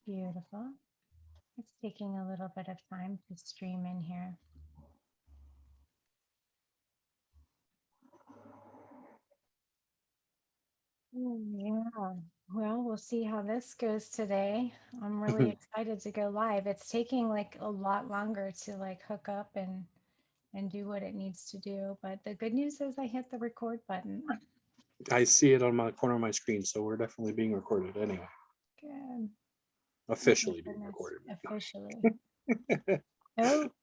Beautiful. It's taking a little bit of time to stream in here. Yeah. Well, we'll see how this goes today. I'm really excited to go live. It's taking like a lot longer to like hook up and do what it needs to do. But the good news is I hit the record button. I see it on my corner of my screen, so we're definitely being recorded anyway. Good. Oh my Officially being goodness. recorded. Officially.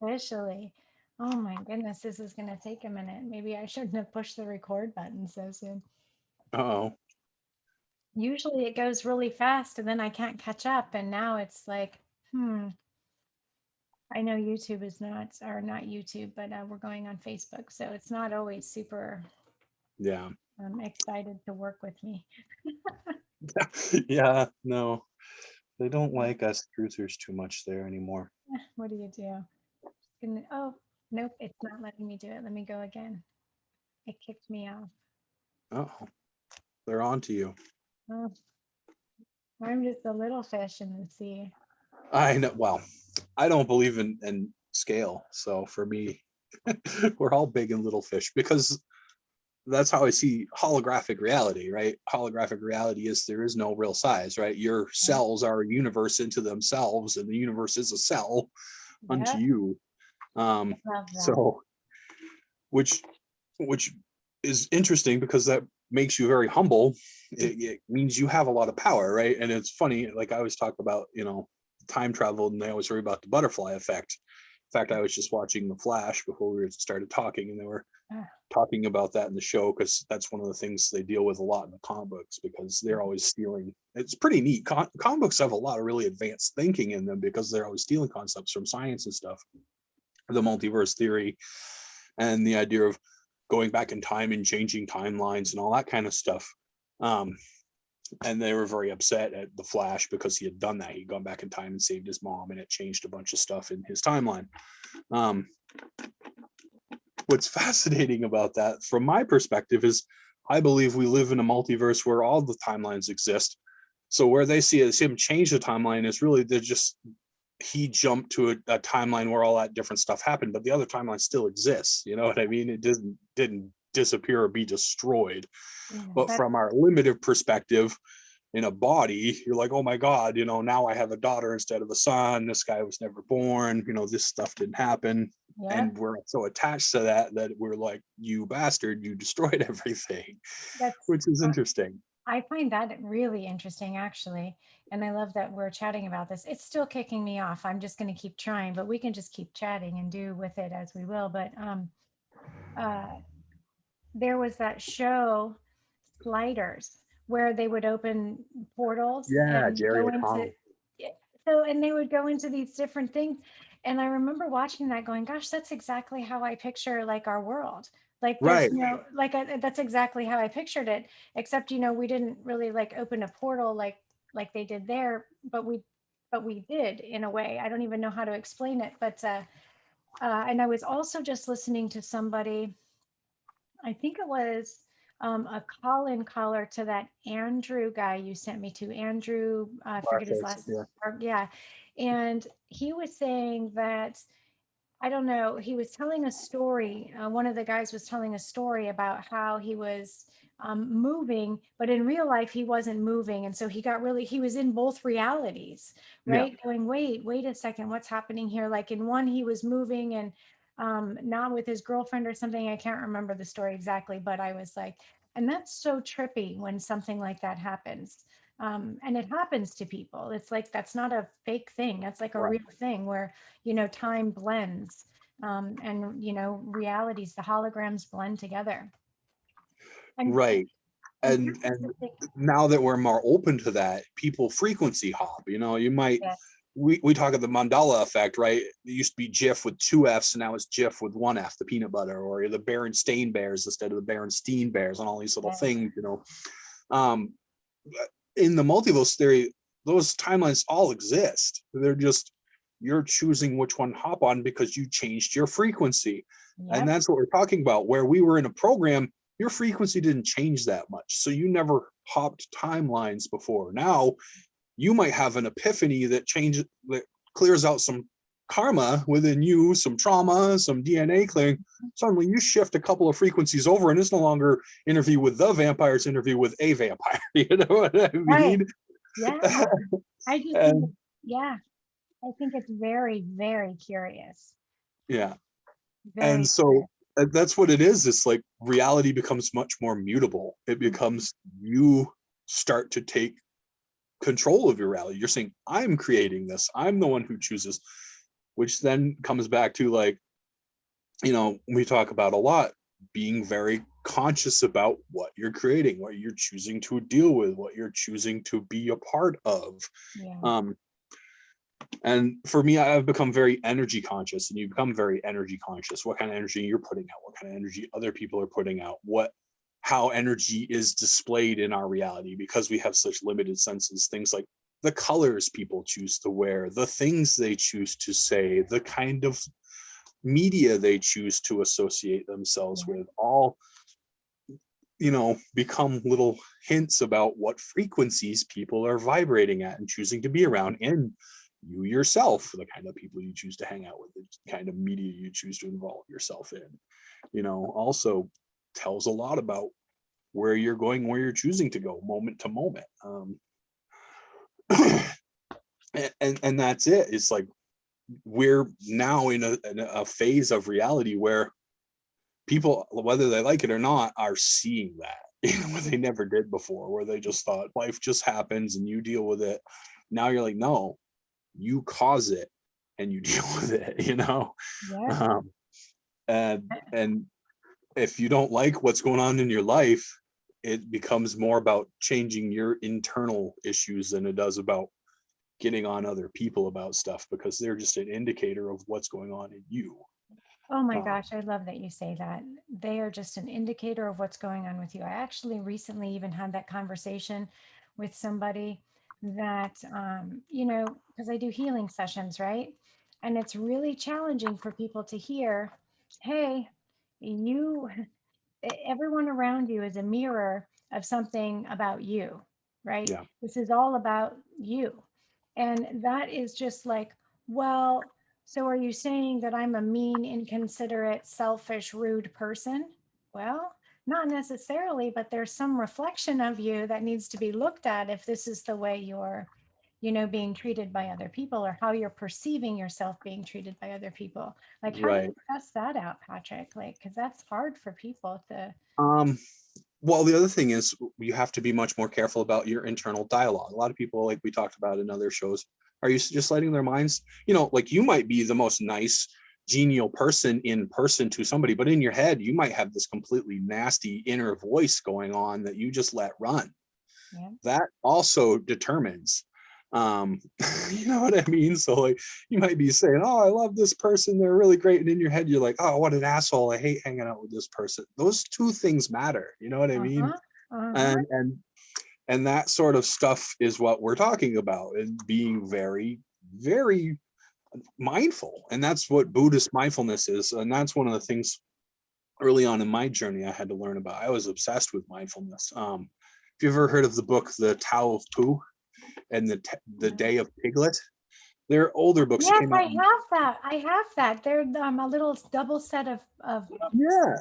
Officially. Oh my goodness, this is going to take a minute. Maybe I shouldn't have pushed the record button so soon. Uh-oh. Usually it goes really fast and then I can't catch up. And now it's like, I know YouTube is not, or not YouTube, but we're going on Facebook. So it's not always super Yeah. excited to work with me. Yeah, no. They don't like us truthers too much there anymore. What do you do? Oh, nope, it's not letting me do it. Let me go again. It kicked me off. Uh-oh. They're on to you. Oh, I'm just a little fish in the sea. I know. Well, I don't believe in scale. So for me, we're all big and little fish because that's how I see holographic reality, right? Holographic reality is there is no real size, right? Your cells are a universe into themselves, and the universe is a cell unto Yeah, you. love that. So which which is interesting because that makes you very humble. It means you have a lot of power, right? And it's funny, like I always talk about, time travel, and they always worry about the butterfly effect. In fact, I was just watching The Flash before we started talking, and they were Ah, talking about that in the show because that's one of the things they deal with a lot in the comic books because they're always stealing. It's pretty neat. Comic books have a lot of really advanced thinking in them because they're always stealing concepts from science and stuff. The multiverse theory and the idea of going back in time and changing timelines and all that kind of stuff. Um, and they were very upset at the Flash because he had done that. He'd gone back in time and saved his mom, and it changed a bunch of stuff in his timeline. Um, what's fascinating about that, from my perspective, is I believe we live in a multiverse where all the timelines exist. So where they see him change the timeline is really they're just he jumped to a timeline where all that different stuff happened, but the other timeline still exists. You know what I mean? It didn't disappear or be destroyed. yeah, But that's from our limited perspective, in a body, you're like, oh my God, now I have a daughter instead of a son. This guy was never born. This stuff didn't happen. yeah, And we're so attached to that we're like, you bastard, you destroyed everything, that's which is interesting. I find that really interesting, actually. And I love that we're chatting about this. It's still kicking me off. I'm just going to keep trying, but we can just keep chatting and do with it as we will. But uh, there was that show, Sliders, where they would open portals Yeah, and Jerry go into, O'Connell. yeah, so, and they would go into these different things. And I remember watching that going, gosh, that's exactly how I picture like our world. Like there's Right. no, like that's exactly how I pictured it, except, we didn't really like open a portal like they did there, but we did in a way. I don't even know how to explain it, but and I was also just listening to somebody, I think it was a call-in caller to that Andrew guy you sent me to. Andrew, I forget his Blackface, last name. yeah. Yeah. And he was saying that, I don't know, he was telling a story. One of the guys was telling a story about how he was moving, but in real life, he wasn't moving. And so he was in both realities, Yeah. right? Going, wait a second, what's happening here? Like in one, he was moving and not with his girlfriend or something. I can't remember the story exactly, but I was like, and that's so trippy when something like that happens. And it happens to people. It's like, that's not a fake thing. That's like a Right. real thing where time blends, and realities, the holograms blend together. I'm Right. I'm And curious to think. now that we're more open to that, people frequency hop. You might Yeah, we talk of the Mandela effect, right? It used to be Jif with two F's, and now it's Jif with one F, the peanut butter, or the Berenstain Bears instead of the Berenstein Bears, and all these little yeah, things. Um, in the multiverse theory, those timelines all exist. They're just you're choosing which one to hop on because you changed your frequency. And yep, that's what we're talking about. Where we were in a program, your frequency didn't change that much. So you never hopped timelines before. Now you might have an epiphany that clears out some karma within you, some trauma, some DNA clearing. Suddenly you shift a couple of frequencies over, and it's no longer interview with the vampire, it's interview with a vampire. You know what I Right. mean? Yeah. I just think, And yeah, I think it's very, very curious. yeah. And Very so curious. that's what it is. It's like reality becomes much more mutable. It Mhm. becomes, you start to take control of your reality. You're saying, I'm creating this, I'm the one who chooses, which then comes back to, like, we talk about a lot, being very conscious about what you're creating, what you're choosing to deal with, what you're choosing to be a part of. Yeah. um and for me, I've become very energy conscious, and you become very energy conscious, what kind of energy you're putting out, what kind of energy other people are putting out, how energy is displayed in our reality, because we have such limited senses. Things like the colors people choose to wear, the things they choose to say, the kind of media they choose to associate themselves Yeah. with, all become little hints about what frequencies people are vibrating at and choosing to be around. And you yourself, the kind of people you choose to hang out with, the kind of media you choose to involve yourself in, also tells a lot about where you're going, where you're choosing to go moment to moment. And that's it. It's like, we're now in a phase of reality where people, whether they like it or not, are seeing that, what they never did before, where they just thought life just happens and you deal with it. Now you're like, no, you cause it and you deal with it. Yeah. um, and if you don't like what's going on in your life, it becomes more about changing your internal issues than it does about getting on other people about stuff, because they're just an indicator of what's going on in you. Oh my um, gosh, I love that you say that. They are just an indicator of what's going on with you. I actually recently even had that conversation with somebody that, because I do healing sessions, right? And it's really challenging for people to hear, hey, you, everyone around you is a mirror of something about you, right? yeah, This is all about you. And that is just like, well, so are you saying that I'm a mean, inconsiderate, selfish, rude person? Well, not necessarily, but there's some reflection of you that needs to be looked at if this is the way you're, being treated by other people, or how you're perceiving yourself being treated by other people. Like, how do you right. test that out, Patrick? Like, because that's hard for people to. um well, the other thing is, you have to be much more careful about your internal dialogue. A lot of people, like we talked about in other shows, are you just letting their minds, like, you might be the most nice, genial person in person to somebody, but in your head you might have this completely nasty inner voice going on that you just let run. Yeah. That also determines, um you know what I mean? So, like, you might be saying, oh, I love this person, they're really great, and in your head you're like, oh, what an asshole, I hate hanging out with this person. Those two things matter, you know what I mean? Uh-huh. Uh-huh. And that sort of stuff is what we're talking about, and being very, very mindful. And that's what Buddhist mindfulness is. And that's one of the things early on in my journey I had to learn about. I was obsessed with mindfulness. If you ever heard of the book The Tao of Pooh and the No. Day of Piglet, they're older books that Yes, came I out. have that. I have that. They're a little double set of books. Yeah,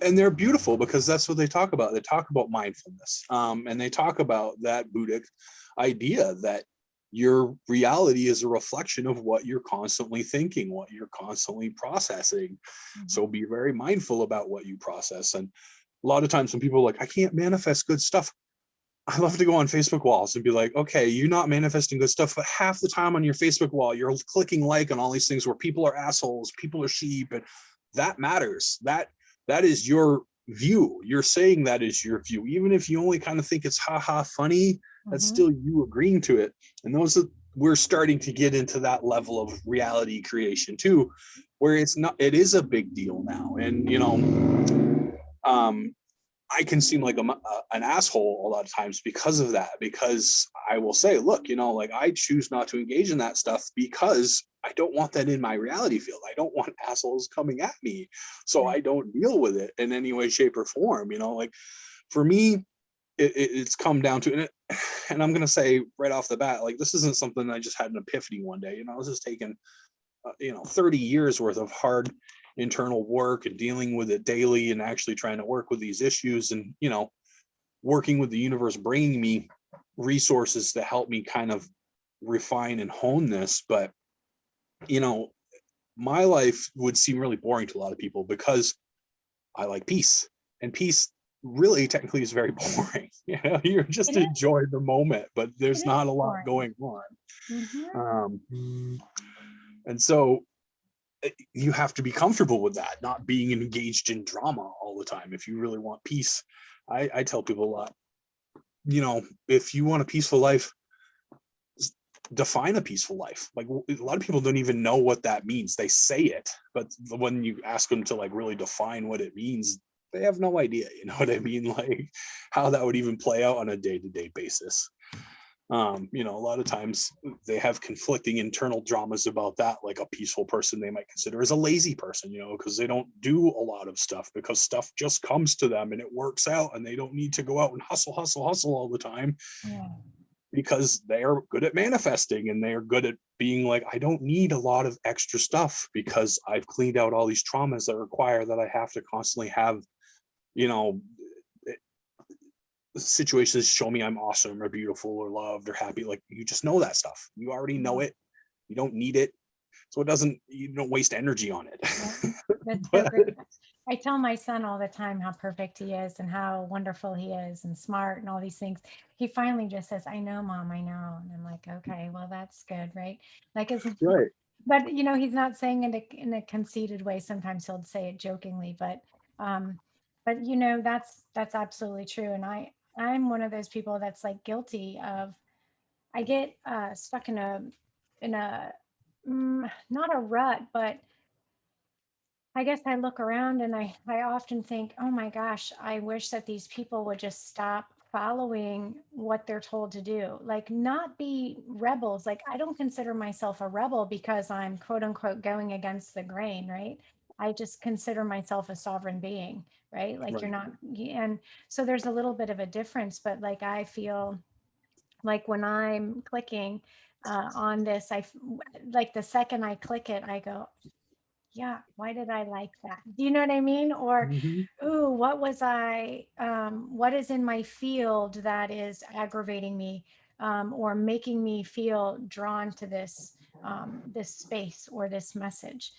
and they're beautiful because that's what they talk about. They talk about mindfulness, and they talk about that Buddhic idea that your reality is a reflection of what you're constantly thinking, what you're constantly processing. Mhm. So be very mindful about what you process. And a lot of times when people are like, I can't manifest good stuff, I love to go on Facebook walls and be like, okay, you're not manifesting good stuff, but half the time on your Facebook wall, you're clicking like on all these things where people are assholes, people are sheep, and that matters. That is your view. You're saying that is your view, even if you only kind of think it's haha funny. That's Mhm. still you agreeing to it. And we're starting to get into that level of reality creation too, where it is a big deal now. And um, I can seem like an asshole a lot of times because of that, because I will say, look, like, I choose not to engage in that stuff because I don't want that in my reality field. I don't want assholes coming at me. So Right. I don't deal with it in any way, shape, or form. Like, for me, it's come down to it. And I'm going to say right off the bat, like, this isn't something I just had an epiphany one day. This is taking 30 years worth of hard internal work and dealing with it daily and actually trying to work with these issues, and working with the universe bringing me resources to help me kind of refine and hone this. But my life would seem really boring to a lot of people because I like peace, and peace really technically is very boring. You're It just is. enjoy the moment, but It there's is not a lot boring. going on. Hmm. And so you have to be comfortable with that, not being engaged in drama all the time. If you really want peace, I tell people a lot, if you want a peaceful life, define a peaceful life. Like, a lot of people don't even know what that means. They say it, but when you ask them to like really define what it means, they have no idea. You know what I mean? Like, how that would even play out on a day-to-day basis. A lot of times they have conflicting internal dramas about that. Like, a peaceful person they might consider as a lazy person, because they don't do a lot of stuff, because stuff just comes to them and it works out, and they don't need to go out and hustle all the time, Yeah. because they are good at manifesting, and they are good at being like, I don't need a lot of extra stuff because I've cleaned out all these traumas that require that I have to constantly have, you know, situations show me I'm awesome or beautiful or loved or happy. Like, you just know that stuff. You already know it. You don't need it. So you don't waste energy on it. Yeah, that's so But great. I tell my son all the time how perfect he is and how wonderful he is and smart and all these things. He finally just says, "I know, Mom, I know." And I'm like, "Okay, well, that's good, right?" Like, right. but he's not saying it in a conceited way. Sometimes he'll say it jokingly, um, but that's absolutely true. And I'm one of those people that's like guilty of. I get stuck in a not a rut, but I guess I look around and I often think, oh my gosh, I wish that these people would just stop following what they're told to do. Like, not be rebels. Like, I don't consider myself a rebel because I'm quote unquote going against the grain, right? I just consider myself a sovereign being, right? Like, you're Right. not, and so there's a little bit of a difference, but like, I feel like when I'm clicking on this, like the second I click it, I go, yeah, why did I like that? Do you know what I mean? Or, Mhm. ooh, what is in my field that is aggravating me, or making me feel drawn to this space or this message.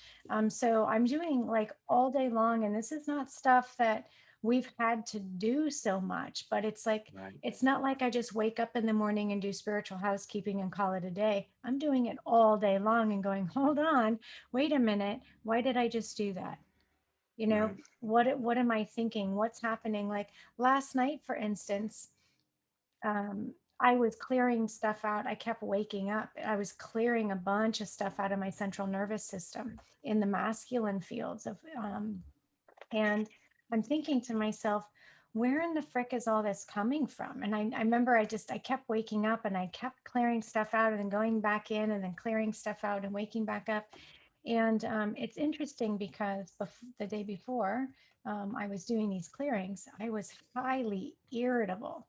So I'm doing like all day long, and this is not stuff that we've had to do so much, but it's like, Right. it's not like I just wake up in the morning and do spiritual housekeeping and call it a day. I'm doing it all day long and going, hold on, wait a minute, why did I just do that? Right. What am I thinking? What's happening? Like last night, for instance, I was clearing stuff out. I kept waking up. I was clearing a bunch of stuff out of my central nervous system in the masculine fields and I'm thinking to myself, where in the frick is all this coming from? And I remember I kept waking up and I kept clearing stuff out and then going back in and then clearing stuff out and waking back up. And it's interesting because the day before I was doing these clearings, I was highly irritable,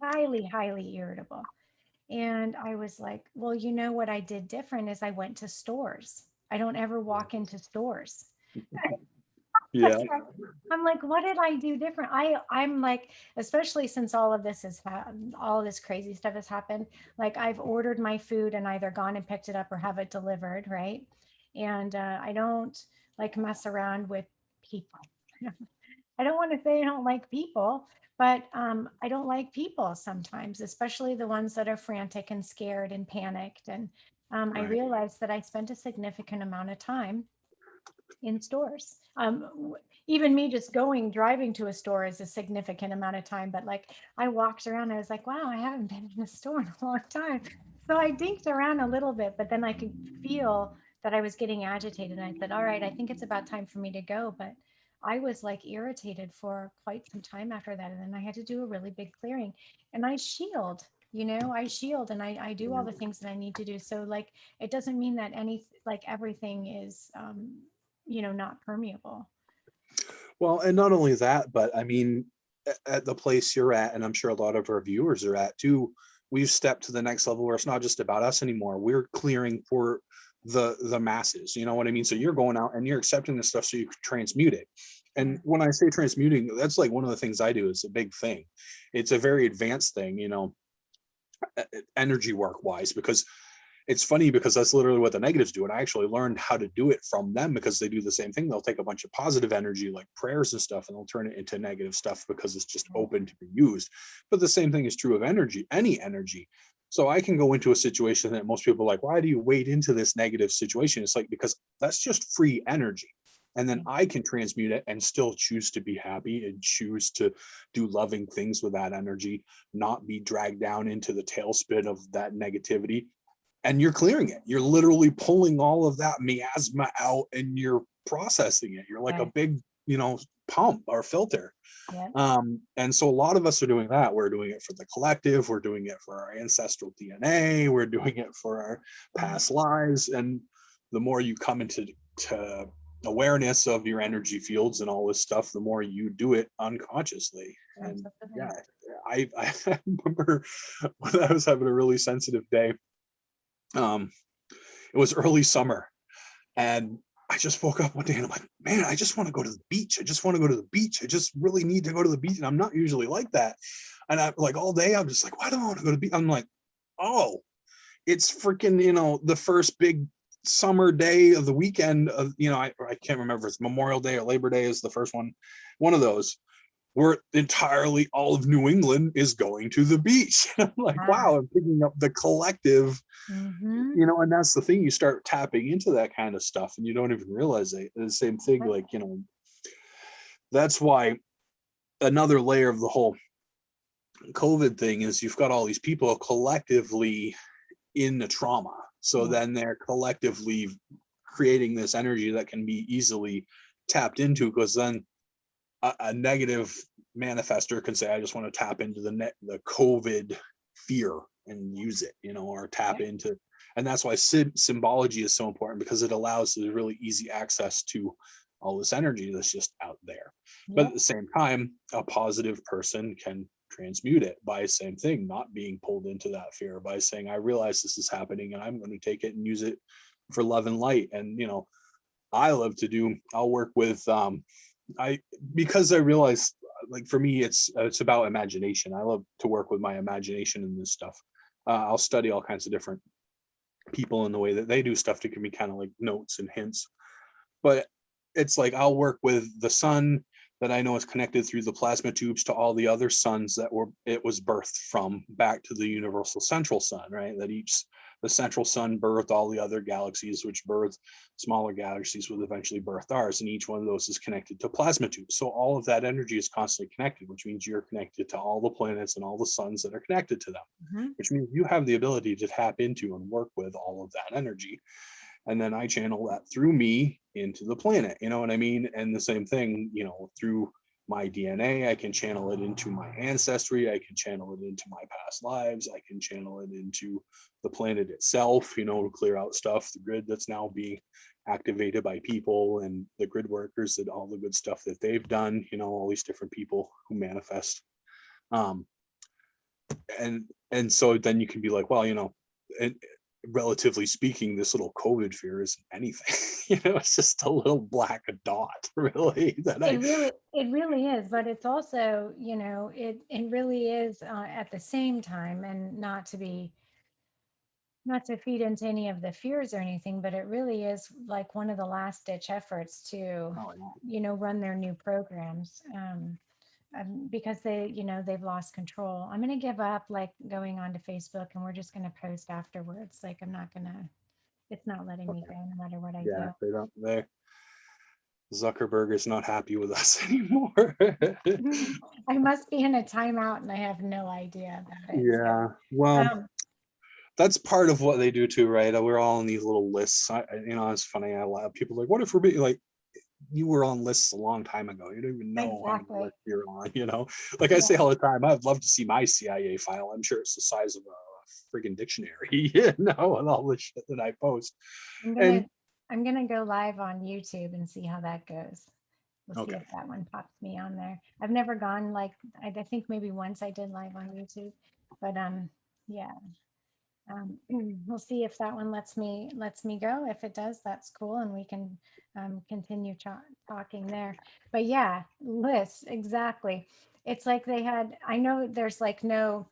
highly irritable. And I was like, well, what I did different is I went to stores. I don't ever walk into stores. Yeah. I'm like, what did I do different? I'm like, especially since all of this crazy stuff has happened. Like, I've ordered my food and either gone and picked it up or have it delivered, right? And I don't like mess around with people. I don't want to say I don't like people, but I don't like people sometimes, especially the ones that are frantic and scared and panicked. And I Right. realized that I spent a significant amount of time in stores. Even me just driving to a store is a significant amount of time. But like, I walked around, I was like, wow, I haven't been in a store in a long time. So I dinked around a little bit, but then I could feel that I was getting agitated. And I said, all right, I think it's about time for me to go. But I was like irritated for quite some time after that. And then I had to do a really big clearing and I shield and I do all the things that I need to do. So like, it doesn't mean that like everything is, not permeable. Well, and not only that, but I mean, at the place you're at, and I'm sure a lot of our viewers are at too, we've stepped to the next level where it's not just about us anymore. We're clearing for the masses. You know what I mean? So you're going out and you're accepting this stuff so you can transmute it. Yeah. And when I say transmuting, that's like one of the things I do. It's a big thing. It's a very advanced thing, you know, energy work wise, because it's funny because that's literally what the negatives do. And I actually learned how to do it from them because they do the same thing. They'll take a bunch of positive energy like prayers and stuff and they'll turn it into negative stuff because it's just open to be used. But the same thing is true of energy, any energy. So I can go into a situation that most people are like, why do you wade into this negative situation? It's like, because that's just free energy. And then I can transmute it and still choose to be happy and choose to do loving things with that energy, not be dragged down into the tailspin of that negativity. And you're clearing it. You're literally pulling all of that miasma out and you're processing it. You're like a Right. big, you know, pump or filter. Yeah. And so a lot of us are doing that. We're doing it for the collective. We're doing it for our ancestral DNA. We're doing it for our past lives. And the more you come into awareness of your energy fields and all this stuff, the more you do it unconsciously. And Absolutely. yeah, I remember when I was having a really sensitive day. It was early summer and I just woke up one day and I'm like, man, I just want to go to the beach. I just want to go to the beach. I just really need to go to the beach. And I'm not usually like that. And I'm like, all day, I'm just like, why do I want to go to the beach? I'm like, oh, it's freaking, you know, the first big summer day of the weekend of, you know, I can't remember if it's Memorial Day or Labor Day is the first one of those. Where entirely all of New England is going to the beach. I'm like, Ah. wow, I'm picking up the collective, Mm-hmm. you know, and that's the thing. You start tapping into that kind of stuff and you don't even realize it. The same thing, like, you know, that's why another layer of the whole COVID thing is you've got all these people collectively in the trauma. So Yeah. then they're collectively creating this energy that can be easily tapped into, because then a negative manifester can say, I just want to tap into the COVID fear and use it, you know, or tap Yeah. into, and that's why symbology is so important, because it allows the really easy access to all this energy that's just out there. But Yeah. at the same time, a positive person can transmute it by same thing, not being pulled into that fear, by saying, I realize this is happening and I'm going to take it and use it for love and light. And, you know, I'll work with, I because I realized, like, for me it's about imagination. I love to work with my imagination in this stuff. I'll study all kinds of different people and the way that they do stuff that can be kind of like notes and hints. But it's like I'll work with the sun that I know is connected through the plasma tubes to all the other suns that it was birthed from, back to the universal central sun, right? That the central sun birthed all the other galaxies, which birthed smaller galaxies, would eventually birth ours. And each one of those is connected to plasma tubes. So all of that energy is constantly connected, which means you're connected to all the planets and all the suns that are connected to them, Mm-hmm. which means you have the ability to tap into and work with all of that energy. And then I channel that through me into the planet, you know what I mean? And the same thing, you know, through my DNA, I can channel it into my ancestry, I can channel it into my past lives, I can channel it into the planet itself, you know, to clear out stuff, the grid that's now being activated by people and the grid workers, that all the good stuff that they've done, you know, all these different people who manifest. Um, and so then you can be like, well, you know, and relatively speaking, this little COVID fear isn't anything. You know, it's just a little black dot, really. That It really is, but it's also, you know, it really is at the same time, and not to feed into any of the fears or anything, but it really is like one of the last ditch efforts to, oh, yeah. you know, run their new programs. Because they've lost control. I'm going to give up like going on to Facebook, and we're just going to post afterwards. Like, it's not letting me Okay. go no matter what I Yeah, do. they Zuckerberg is not happy with us anymore. I must be in a timeout and I have no idea about it. So, Yeah, well, um, that's part of what they do too, right? We're all on these little lists. You know, it's funny. A lot of people are like, what if we're being like, you were on lists a long time ago. You don't even know how many exactly. lists you're on, you know? Like I say Yeah. all the time, I'd love to see my CIA file. I'm sure it's the size of a friggin' dictionary, you know, and all the shit that I post. I'm And gonna I'm gonna go live on YouTube and see how that goes. We'll see Okay. if that one pops me on there. I've never gone like, I think maybe once I did live on YouTube, but yeah. We'll see if that one lets me go. If it does, that's cool, and we can continue talking there. But yeah, lists exactly. It's like they had. I know there's like no.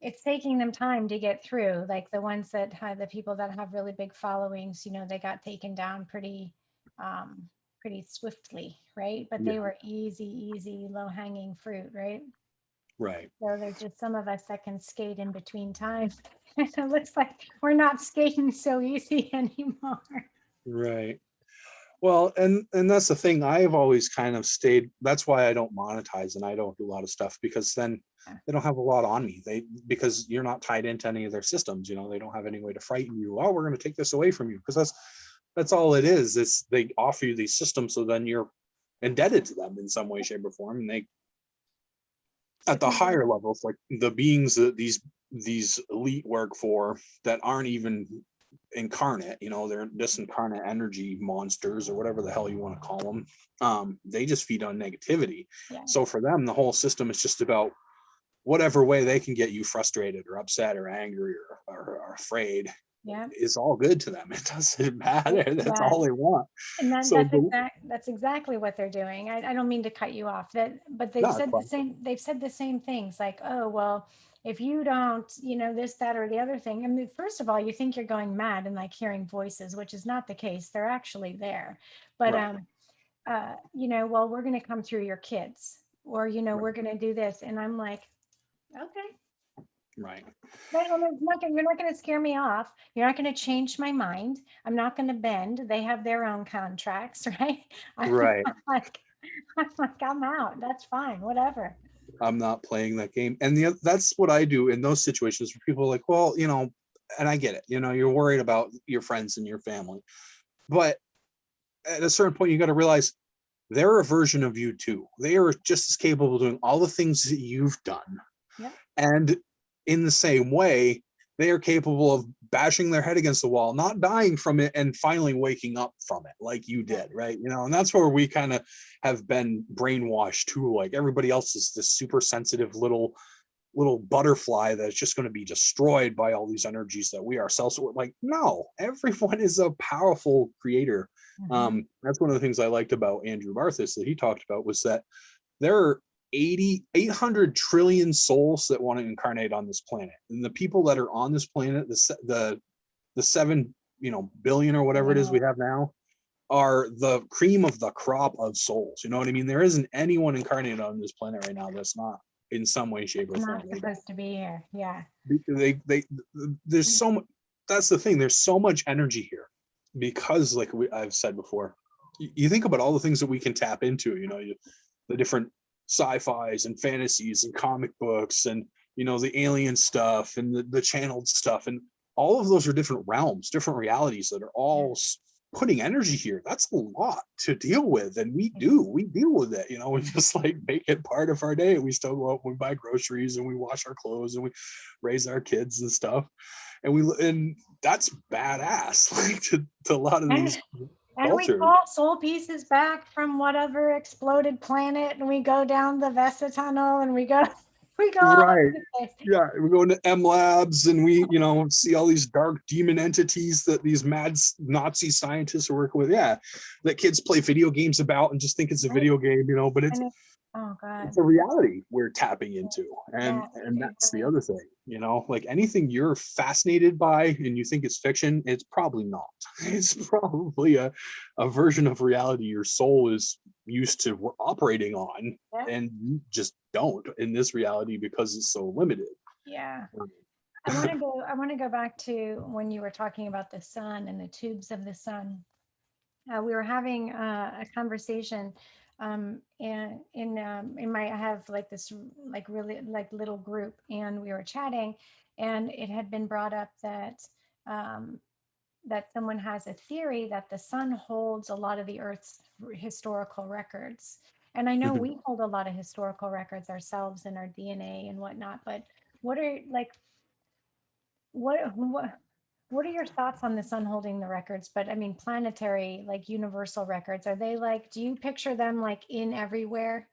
It's taking them time to get through. Like the ones that had the people that have really big followings. They got taken down um, pretty swiftly, right? But they Yeah. were easy, low hanging fruit, right? Right. So there's just some of us that can skate in between times. It looks like we're not skating so easy anymore. Right. Well, and that's the thing. I've always kind of stayed. That's why I don't monetize and I don't do a lot of stuff, because then Yeah. they don't have a lot on me. Because you're not tied into any of their systems. They don't have any way to frighten you. Oh, we're going to take this away from you, because that's all it is. It's they offer you these systems, so then you're indebted to them in some way, shape, or form. And they, at It's the a- higher levels, like the beings that these elite work for, that aren't even incarnate, they're disincarnate energy monsters, or whatever the hell you want to call them. They just feed on negativity. yeah, So for them, the whole system is just about whatever way they can get you frustrated or upset or angry or afraid yeah, is all good to them. It doesn't matter. That's yeah. all they want. And So that's exactly what they're doing. I don't mean to cut you off, but they've no, it's said the fine. same, things like, oh, well, if you don't, this, that, or the other thing. I mean, first of all, you think you're going mad and like hearing voices, which is not the case. They're actually there. But Right. well, we're gonna come through your kids, or Right. we're gonna do this. And I'm like, okay. Right. Well, you're not going to scare me off. You're not going to change my mind. I'm not going to bend. They have their own contracts, right? I'm Right. like, I'm out. That's fine. Whatever. I'm not playing that game. And that's what I do in those situations where people are like, well, and I get it, you're worried about your friends and your family. But at a certain point, you got to realize they're a version of you too. They are just as capable of doing all the things that you've done. Yep. And in the same way, they are capable of bashing their head against the wall, not dying from it, and finally waking up from it like you Yep. did, right? And that's where we kind of have been brainwashed too. Like everybody else is this super sensitive little butterfly that's just going to be destroyed by all these energies that we ourselves were like, no, everyone is a powerful creator. Mm-hmm. That's one of the things I liked about Andrew Barthas that he talked about, was that there are 800 trillion souls that want to incarnate on this planet, and the people that are on this planet, the 7 billion or whatever it is we have now, are the cream of the crop of souls. You know what I mean? There isn't anyone incarnated on this planet right now that's not in some way, shape, or form. Not supposed to be here. Yeah. They there's so much. That's the thing. There's so much energy here, because like I've said before, you think about all the things that we can tap into. The different sci-fis and fantasies and comic books, and the alien stuff and the channeled stuff, and all of those are different realms, different realities that are Yeah. all putting energy here. That's a lot to deal with, and we It's- deal with it. We just like make it part of our day. We still go out, we buy groceries, and we wash our clothes, and we raise our kids and stuff, and that's badass. Like to a lot of And, these and we cultures. call soul pieces back from whatever exploded planet, and we go down the Vesta tunnel, and we go, we go all over Right. the place. Yeah, we go into M Labs, and we, see all these dark demon entities that these mad Nazi scientists are working with. Yeah, that kids play video games about and just think it's a Right. video game, but And oh it's God. a reality we're tapping into, and Yeah. that's the other thing. Like anything you're fascinated by and you think it's fiction, it's probably not. It's probably a version of reality your soul is used to operating on, Yeah. and you just don't in this reality because it's so limited. Yeah. I want to go back to when you were talking about the sun and the tubes of the sun. We were having a conversation, and in my, I have like this like really like little group, and we were chatting, and it had been brought up um, that someone has a theory that the sun holds a lot of the Earth's historical records. And I know Mhm. we hold a lot of historical records ourselves in our DNA and whatnot, but what are like what What are your thoughts on the sun holding the records? But I mean, planetary, like universal records, are they like, do you picture them like in everywhere?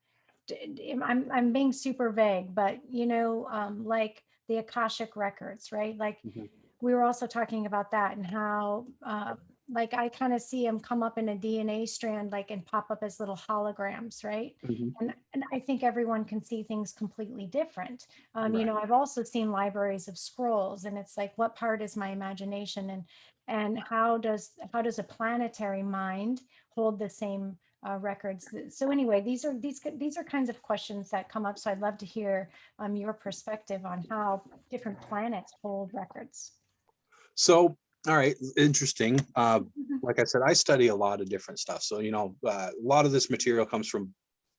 I'm being super vague, but like the Akashic records, right? Like Mhm, we were also talking about that and how like I kind of see them come up in a DNA strand, like, and pop up as little holograms, right? mhm. And I think everyone can see things completely different. Right. I've also seen libraries of scrolls, and it's like, what part is my imagination, and how does a planetary mind hold the same records? So anyway, these are kinds of questions that come up. So I'd love to hear your perspective on how different planets hold records. So, all right, interesting. Mhm. Like I said, I study a lot of different stuff. So, a lot of this material comes from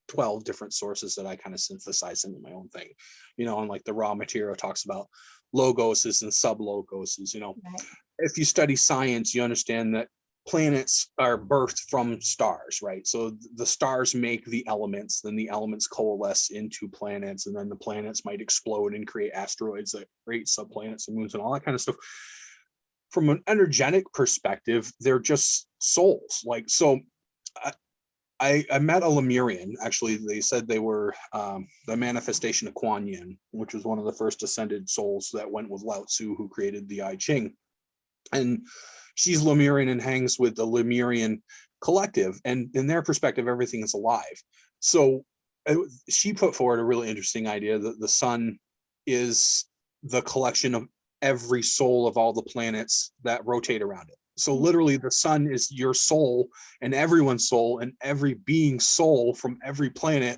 12 different sources that I kind of synthesize into my own thing. And like the raw material talks about logoses and sublogoses. Right. If you study science, you understand that planets are birthed from stars, right? So the stars make the elements, then the elements coalesce into planets, and then the planets might explode and create asteroids that create subplanets and moons and all that kind of stuff. From an energetic perspective, they're just souls. Like, so I met a Lemurian. Actually, they said they were the manifestation of Kuan Yin, which was one of the first ascended souls that went with Lao Tzu, who created the I Ching. And she's Lemurian and hangs with the Lemurian collective. And in their perspective, everything is alive. So she put forward a really interesting idea that the sun is the collection of every soul of all the planets that rotate around it. So literally the sun is your soul and everyone's soul and every being's soul from every planet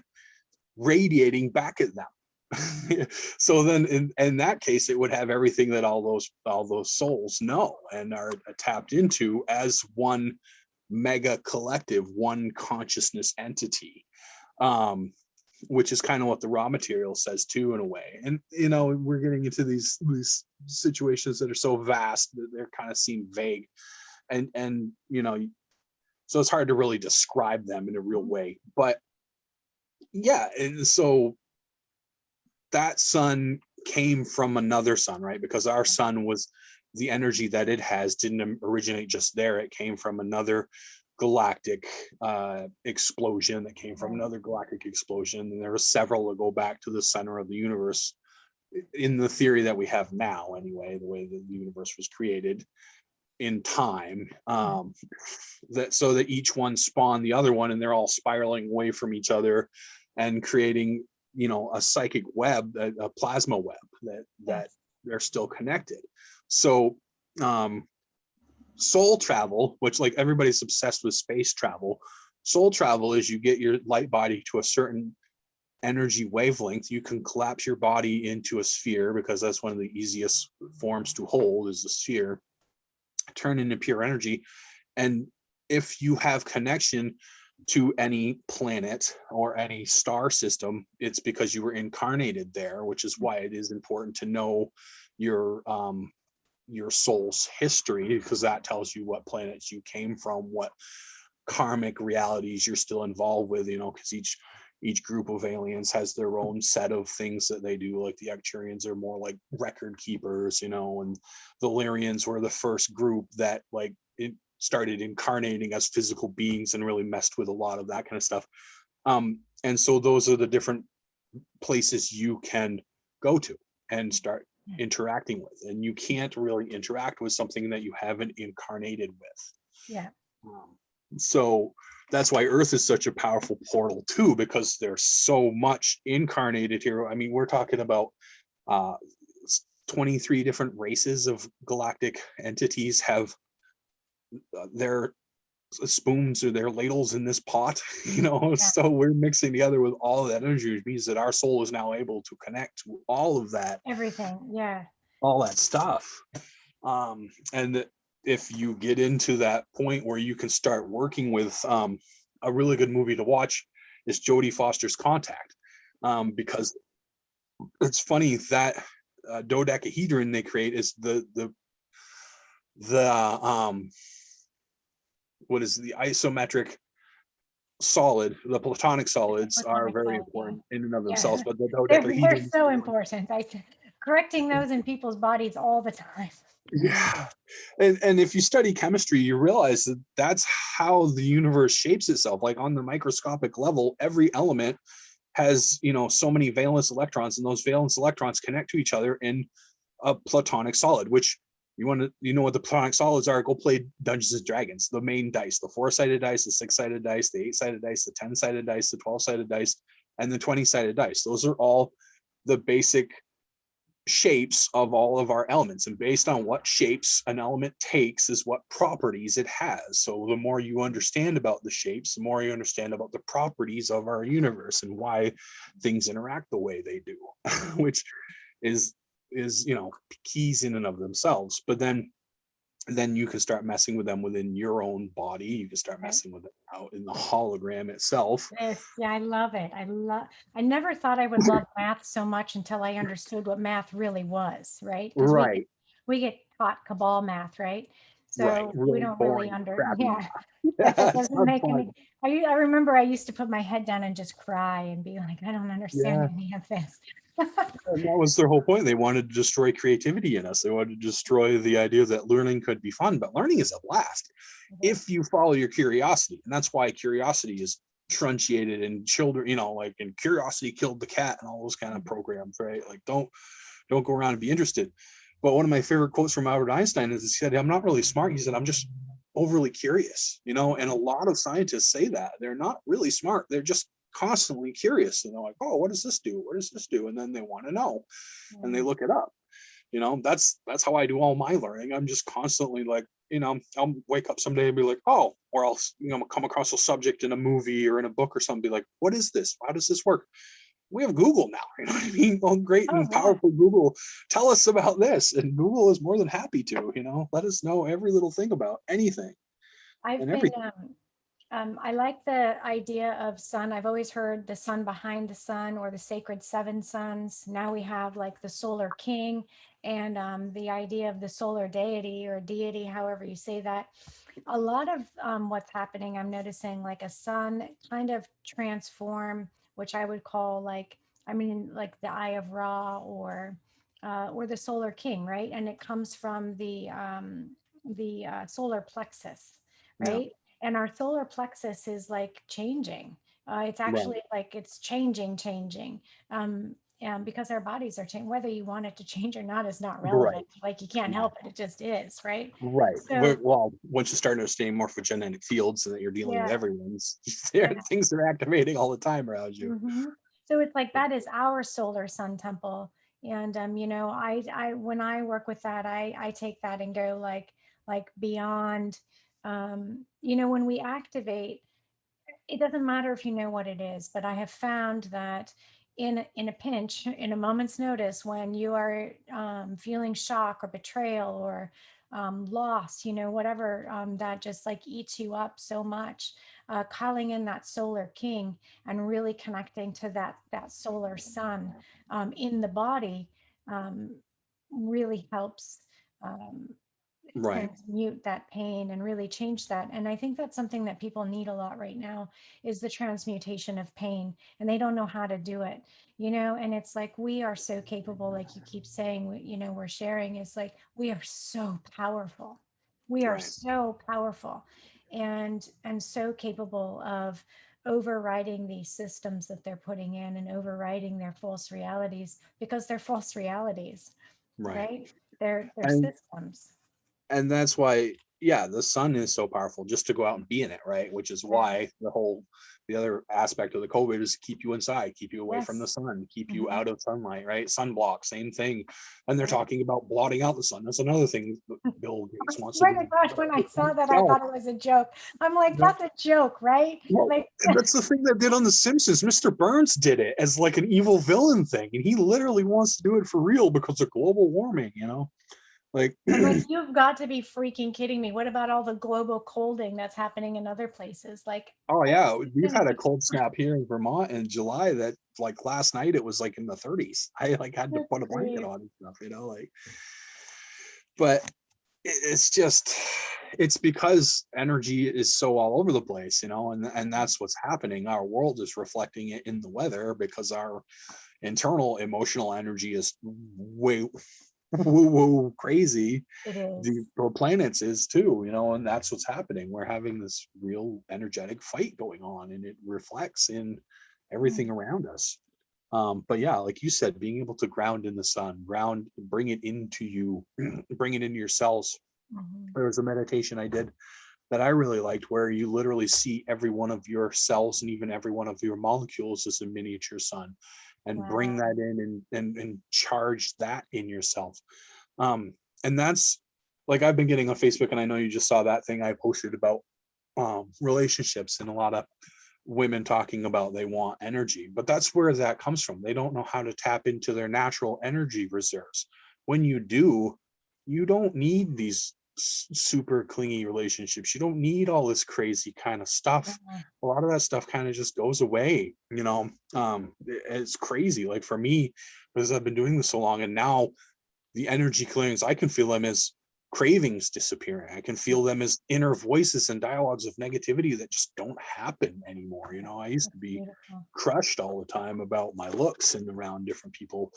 radiating back at them. So then in that case it would have everything that all those souls know and are tapped into as one mega collective, one consciousness entity. um which is kind of what the raw material says too, in a way. And we're getting into these situations that are so vast that they're kind of seem vague, and so it's hard to really describe them in a real way. But yeah, and so that sun came from another sun, right? Because our sun was the energy that it has didn't originate just there. It came from another galactic explosion that came from Right. another galactic explosion. And there were several that go back to the center of the universe in the theory that we have now, anyway, the way that the universe was created in time. That so that each one spawned the other one and they're all spiraling away from each other and creating a psychic web, a plasma web that Yes. they're still connected. So soul travel, which, like, everybody's obsessed with space travel. Soul travel is you get your light body to a certain energy wavelength. You can collapse your body into a sphere, because that's one of the easiest forms to hold, is a sphere, turn into pure energy. And if you have connection to any planet or any star system, it's because you were incarnated there, which is why it is important to know your soul's history, because that tells you what planets you came from, what karmic realities you're still involved with, because each group of aliens has their own set of things that they do. Like the Arcturians are more like record keepers, and the Lyrians were the first group that, like, it started incarnating as physical beings and really messed with a lot of that kind of stuff. And so those are the different places you can go to and start Yeah. interacting with, and you can't really interact with something that you haven't incarnated with. Yeah. So that's why Earth is such a powerful portal too, because there's so much incarnated here. I mean, we're talking about uh 23 different races of galactic entities have their spoons or their ladles in this pot. Yeah. So we're mixing together with all of that energy, which means that our soul is now able to connect to all of that, Everything. Yeah. all that stuff. And if you get into that point where you can start working with, a really good movie to watch is Jodie Foster's Contact, because it's funny that dodecahedron they create is the what is the isometric solid. The platonic The solids are platonic very solid. Yeah. important in and of themselves, Yeah. but the They're dodecahedron is so the one. important. correcting those in people's bodies all the time. Yeah. And if you study chemistry, you realize that that's how the universe shapes itself. Like on the microscopic level, every element has, so many valence electrons, and those valence electrons connect to each other in a platonic solid, which you know what the platonic solids are. Go play Dungeons and Dragons. The main dice, the 4-sided dice, the 6-sided dice, the 8-sided dice, the 10-sided dice, the 12-sided dice, and the 20-sided dice. Those are all the basic shapes of all of our elements, and based on what shapes an element takes is what properties it has. So the more you understand about the shapes, the more you understand about the properties of our universe and why things interact the way they do, which is keys in and of themselves. But then you can start messing with them within your own body. You can start messing with it out in the hologram itself. Yeah, I love it. I never thought I would love math so much until I understood what math really was, right? Because Right. we get taught cabal math, right? Right. So we Really don't really boring, crappy yeah. math. Like it It's doesn't not make fun. any, I remember I used to put my head down and just cry and be like, I don't understand Yeah. any of this. And that was their whole point. They wanted to destroy creativity in us. They wanted to destroy the idea that learning could be fun, but learning is a blast if you follow your curiosity. And that's why curiosity is truncated in children, and curiosity killed the cat and all those kind of programs, right? Like don't go around and be interested. But one of my favorite quotes from Albert Einstein is he said, I'm not really smart. He said, I'm just overly curious, and a lot of scientists say that they're not really smart. They're just constantly curious, and they're like, oh, what does this do? What does this do? And then they want to know, and they look it up. That's how I do all my learning. I'm just constantly like, I'll wake up someday and be like, oh, or I'll, come across a subject in a movie or in a book or something, be like, what is this? How does this work? We have Google now, you know what I mean? Well, great and powerful Google, tell us about this. And Google is more than happy to, let us know every little thing about anything I've and been everything. I like the idea of sun. I've always heard the sun behind the sun, or the sacred seven suns. Now we have like the solar king, and the idea of the solar deity or deity, however you say that. A lot of what's happening, I'm noticing like a sun kind of transform, which I would call like, like the Eye of Ra, or the solar king, right? And it comes from the solar plexus, Yeah. right? And our solar plexus is like changing. It's Right. actually like it's changing. Because our bodies are changing. Whether you want it to change or not is not relevant. Right. Like you can't No. help it. It just is, right? Right. So Well, once you start understanding morphogenetic fields and that you're dealing with yeah, everyone's, yeah. things are activating all the time around you. hmm So it's like that is our solar sun temple. And I when I work with that, I take that and go like beyond. When we activate, it doesn't matter if you know what it is, but I have found that in a pinch, in a moment's notice, when you are feeling shock or betrayal or loss, whatever, that just like eats you up so much, calling in that solar king and really connecting to that solar sun in the body um, really helps. Um, Right. Transmute that pain and really change that. And I think that's something that people need a lot right now, is the transmutation of pain, and they don't know how to do it, and it's like we are so capable, like you keep saying, we're sharing, is like we are so powerful. We are Right. so powerful and so capable of overriding these systems that they're putting in, and overriding their false realities, because they're false realities, Right. right? They're And systems. that's why, yeah, the sun is so powerful just to go out and be in it, right? Which is why the other aspect of the COVID is to keep you inside, keep you away from the Yes. sun, keep you Mhm. out of sunlight, right? Sunblock, same thing. And they're Yeah. talking about blotting out the sun. That's another thing that Bill I Gates wants to swear do. to God, when I saw that, I Himself. thought it was a joke. I'm like, that's a joke, right? Well, Like, that's the thing that did on The Simpsons. Mr. Burns did it as like an evil villain thing, and he literally wants to do it for real because of global warming. Like, I'm like, you've got to be freaking kidding me. What about all the global colding that's happening in other places? Like, oh yeah, we've gonna had a be cold snap here in Vermont in July that like last night it was like in the 30s. I like had to good put a blanket grief. on and stuff, like, but it's just, it's because energy is so all over the place, and that's what's happening. Our world is reflecting it in the weather because our internal emotional energy is way woo woo crazy. It The is. planets is too, and that's what's happening. We're having this real energetic fight going on, and it reflects in Mm, everything around us. But yeah, like you said, being able to ground in the sun, ground, bring it into you, bring it into your cells. mhm. There was a meditation I did that I really liked, where you literally see every one of your cells and even every one of your molecules as a miniature sun, and bring Wow. that in and charge that in yourself. Um, and that's, like, I've been getting on Facebook, and I know you just saw that thing I posted about relationships, and a lot of women talking about they want energy, but that's where that comes from. They don't know how to tap into their natural energy reserves. When you do, you don't need these super clingy relationships. You don't need all this crazy kind of stuff. Yeah. A lot of that stuff kind of just goes away, it's crazy. Like for me, because I've been doing this so long, and now the energy clearings, I can feel them as cravings disappearing. I can feel them as inner voices and dialogues of negativity that just don't happen anymore. I used to That's be beautiful. crushed all the time about my looks and around different people.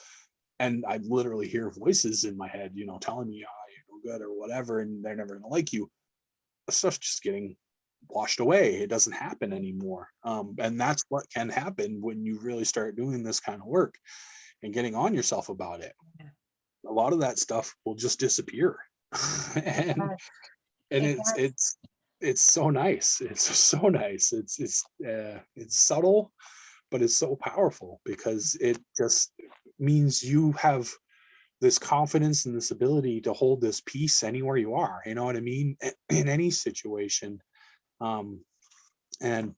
And I literally hear voices in my head, telling me, oh, you're no good or whatever, and they're never going to like you. The stuff's just getting washed away. It doesn't happen anymore. And that's what can happen when you really start doing this kind of work and getting on yourself about it. Yeah. A lot of that stuff will just disappear. It and does. and It it's does. it's it's so nice. It's so nice. It's subtle, but it's so powerful because it just means you have this confidence and this ability to hold this peace anywhere you are. You know what I mean? In any situation. Um, and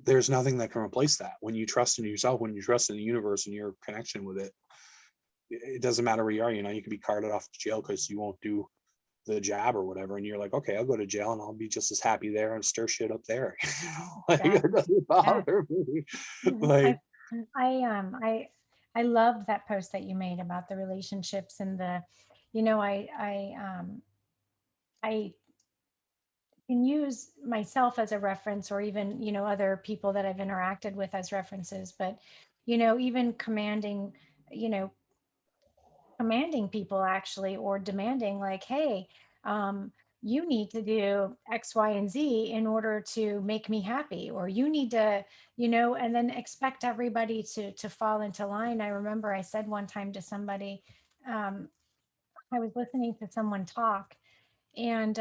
there's nothing that can replace that. When you trust in yourself, when you trust in the universe and your connection with it, it doesn't matter where you are. You can be carted off to jail because you won't do the job or whatever, and you're like, okay, I'll go to jail and I'll be just as happy there and stir shit up there. Like Yeah. it doesn't Yeah. bother me. Mhm. Like, I love that post that you made about the relationships and the, you know, I can use myself as a reference, or even, other people that I've interacted with as references, but, even you know, commanding people actually, or demanding like, hey, um, you need to do X, Y, and Z in order to make me happy, or you need to, and then expect everybody to fall into line. I remember I said one time to somebody, um, I was listening to someone talk, and,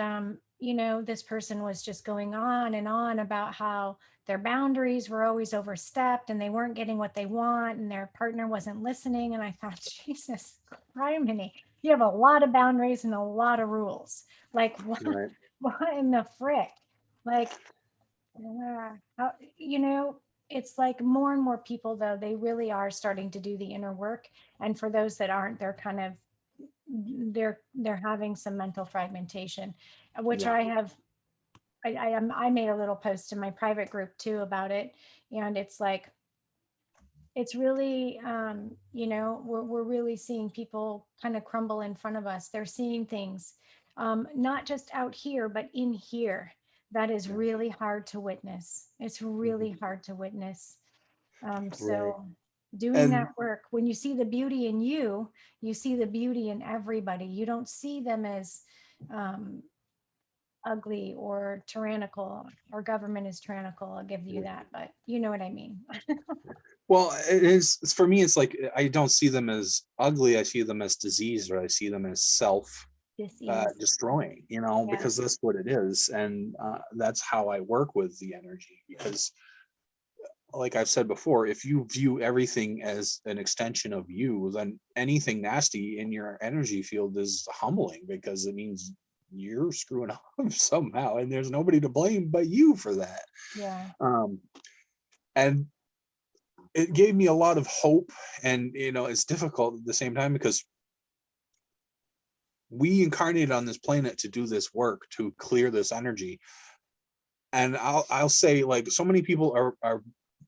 this person was just going on and on about how their boundaries were always overstepped and they weren't getting what they want and their partner wasn't listening. And I thought, Jesus criminy, you have a lot of boundaries and a lot of rules. Like, what, right, what in the frick? Like, how, it's like more and more people, though, they really are starting to do the inner work. And for those that aren't, they're kind of they're having some mental fragmentation, which yeah, I have. I made a little post in my private group too about it, and it's like it's really, we're really seeing people kind of crumble in front of us. They're seeing things, not just out here but in here. That is yeah, really hard to witness. It's mhm, really hard to witness. right. So doing And that work, when you see the beauty in you, you see the beauty in everybody. You don't see them as um, ugly or tyrannical. Our government is tyrannical. I'll give you that, but you know what I mean. well, it is, for me, it's like I don't see them as ugly. I see them as disease, or I see them as self Disease. destroying, Yeah. because that's what it is. And that's how I work with the energy, because like I've said before, if you view everything as an extension of you, then anything nasty in your energy field is humbling, because it means you're screwing up somehow, and there's nobody to blame but you for that. Yeah. Um, and it gave me a lot of hope, and it's difficult at the same time, because we incarnated on this planet to do this work, to clear this energy. And I'll say, like, so many people are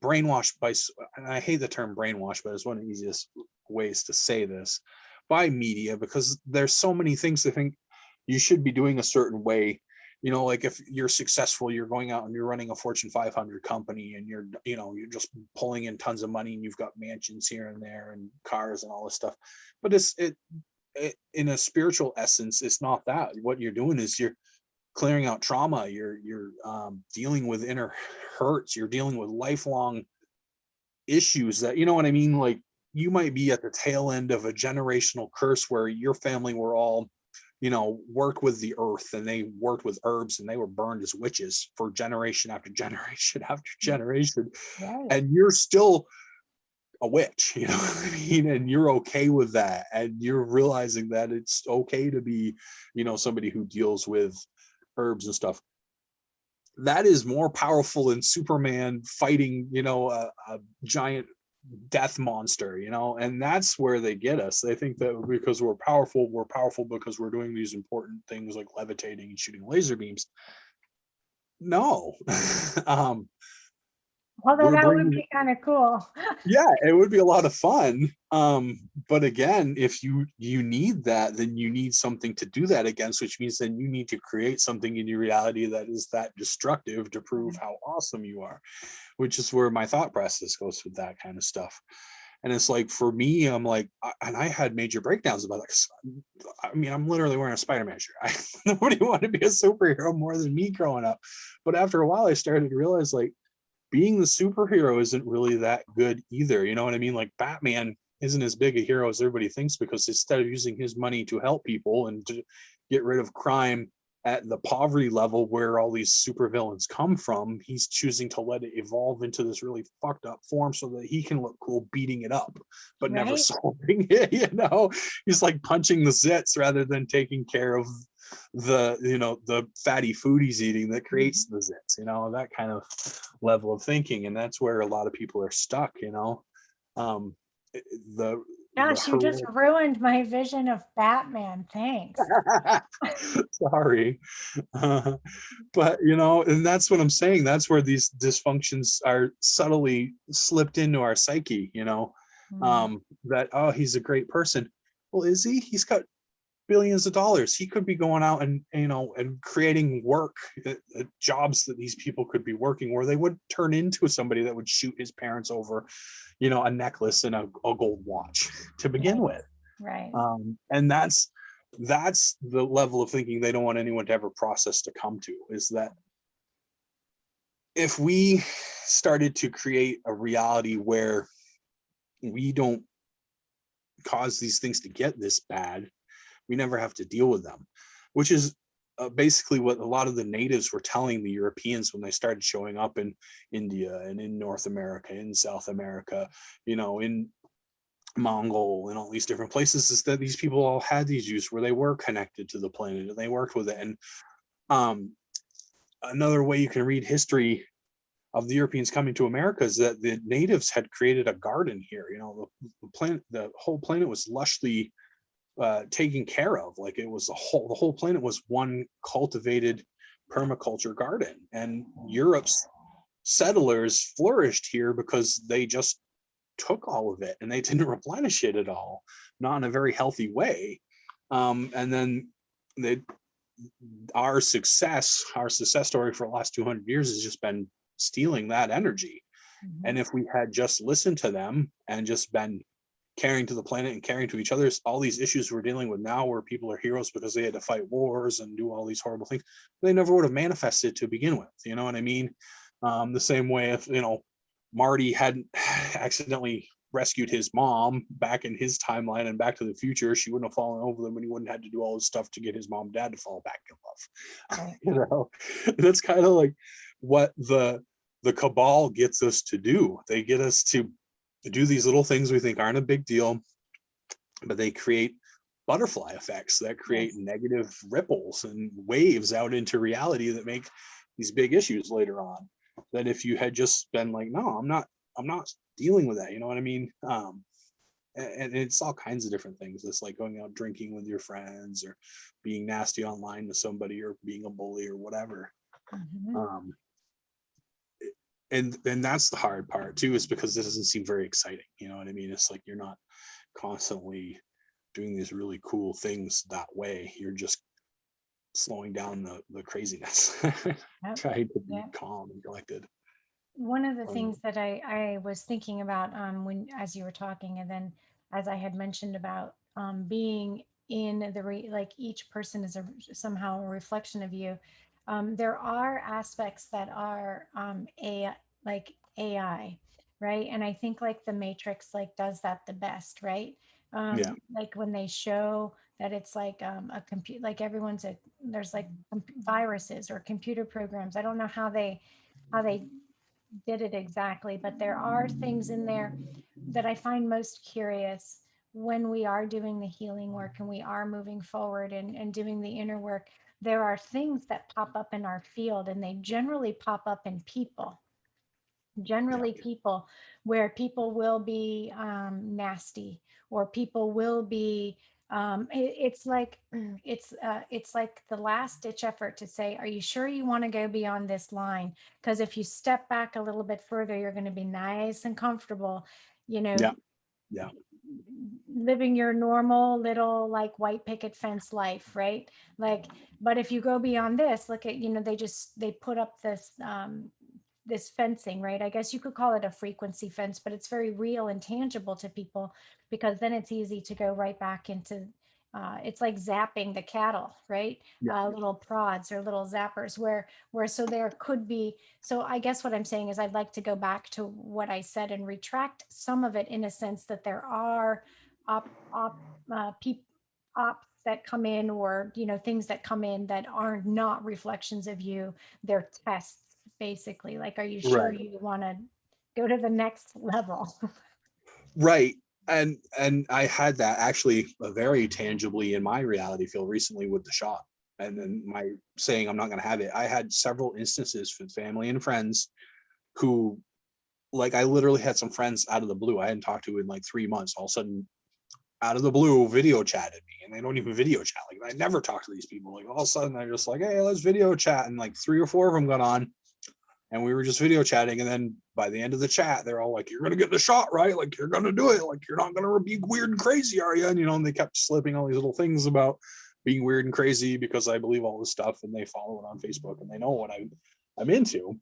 brainwashed by, and I hate the term brainwash, but it's one of the easiest ways to say this, by media, because there's so many things to think you should be doing a certain way. Like if you're successful, you're going out and you're running a Fortune 500 company, and you're just pulling in tons of money, and you've got mansions here and there and cars and all this stuff. But in a spiritual essence, it's not that. What you're doing is you're clearing out trauma. You're dealing with inner hurts. You're dealing with lifelong issues that, you know what I mean? Like, you might be at the tail end of a generational curse where your family were all, work with the earth, and they worked with herbs, and they were burned as witches for generation after generation after generation. Right. And you're still a witch, you know what I mean? And you're okay with that. And you're realizing that it's okay to be, somebody who deals with herbs and stuff. That is more powerful than Superman fighting, a giant death monster, and that's where they get us. They think that because we're powerful because we're doing these important things like levitating and shooting laser beams. No. Although We're that would bringing, be kind of cool. yeah, it would be a lot of fun. But again, if you need that, then you need something to do that against, which means then you need to create something in your reality that is that destructive to prove how awesome you are, which is where my thought process goes with that kind of stuff. And it's like, for me, I'm like, and I had major breakdowns about that. I mean, I'm literally wearing a Spider-Man shirt. Nobody wanted to be a superhero more than me growing up. But after a while, I started to realize, like, being the superhero isn't really that good either. You know what I mean? Like, Batman isn't as big a hero as everybody thinks, because instead of using his money to help people and to get rid of crime at the poverty level where all these supervillains come from, he's choosing to let it evolve into this really fucked up form so that he can look cool beating it up, but never Right. solving it. He's like punching the zits rather than taking care of the fatty food he's eating that creates the zits, that kind of level of thinking. And that's where a lot of people are stuck. um the Gosh, you just heroic. ruined my vision of Batman. Thanks. Sorry. But and that's what I'm saying. That's where these dysfunctions are subtly slipped into our psyche. Mm. That, oh, he's a great person. Well, is he? He's got billions of dollars. He could be going out and and creating work, jobs that these people could be working, where they would turn into somebody that would shoot his parents over a necklace and a gold watch to begin with. Right. And that's the level of thinking they don't want anyone to ever process to come to, is that if we started to create a reality where we don't cause these things to get this bad, we never have to deal with them, which is basically what a lot of the natives were telling the Europeans when they started showing up in India and in North America, in South America, in Mongol and all these different places, is that these people all had these views where they were connected to the planet and they worked with it. And another way you can read history of the Europeans coming to America is that the natives had created a garden here. The whole planet was lushly taken care of. Like, it was the whole planet was one cultivated permaculture garden. And Europe's settlers flourished here because they just took all of it and they didn't replenish it at all, not in a very healthy way. And then our success story for the last 200 years has just been stealing that energy. And if we had just listened to them and just been caring to the planet and caring to each other, all these issues we're dealing with now, where people are heroes because they had to fight wars and do all these horrible things, they never would have manifested to begin with. You know what I mean? The same way if Marty hadn't accidentally rescued his mom back in his timeline and Back to the Future, she wouldn't have fallen over them, and he wouldn't have had to do all this stuff to get his mom and dad to fall back in love. Right. That's kind of like what the cabal gets us to do. They get us to do these little things we think aren't a big deal, but they create butterfly effects that create negative ripples and waves out into reality that make these big issues later on. That if you had just been like, no, I'm not dealing with that, you know what I mean? And it's all kinds of different things. It's like going out drinking with your friends, or being nasty online to somebody, or being a bully, or whatever. And that's the hard part too, is because this doesn't seem very exciting. You know what I mean? It's like you're not constantly doing these really cool things that way. You're just slowing down the craziness. Yep. Trying to be Yep. calm and collected. One of the Um, things that I was thinking about when as you were talking, and then as I had mentioned about being in the like each person is somehow a reflection of you. There are aspects that are like AI, right? And I think like the Matrix like does that the best, right? yeah, Like when they show that it's like a compute, like everyone's a there's like viruses or computer programs. I don't know how they did it exactly, but there are things in there that I find most curious when we are doing the healing work and we are moving forward and doing the inner work. There are things that pop up in our field, and they generally pop up in people, yeah, generally people, where people will be nasty, or people will be it's like it's like the last ditch effort to say, are you sure you want to go beyond this line? Because if you step back a little bit further, you're going to be nice and comfortable, you know, yeah, yeah, living your normal little like white picket fence life, right? Like, but if you go beyond this, look at, they put up this fencing, right? I guess you could call it a frequency fence, but it's very real and tangible to people, because then it's easy to go right back into it's like zapping the cattle, right? yeah. Little prods or little zappers where so there could be. So I guess what I'm saying is I'd like to go back to what I said and retract some of it, in a sense that there are op peop ops that come in, or things that come in that are not reflections of you. They're tests, basically. Like, are you sure Right. you want to go to the next level? Right. And I had that actually very tangibly in my reality field recently with the shop. And then my saying I'm not going to have it. I had several instances with family and friends who, like, I literally had some friends out of the blue I hadn't talked to in like 3 months. All of a sudden, out of the blue, video chatted me, and they don't even video chat. Like, I never talk to these people. Like, all of a sudden, they're just like, "Hey, let's video chat," and like 3 or 4 of them got on, and we were just video chatting. And then by the end of the chat, they're all like, "You're gonna get the shot, right? Like, you're gonna do it. Like, you're not gonna be weird and crazy, are you?" And they kept slipping all these little things about being weird and crazy because I believe all this stuff, and they follow it on Facebook, and they know what I'm into.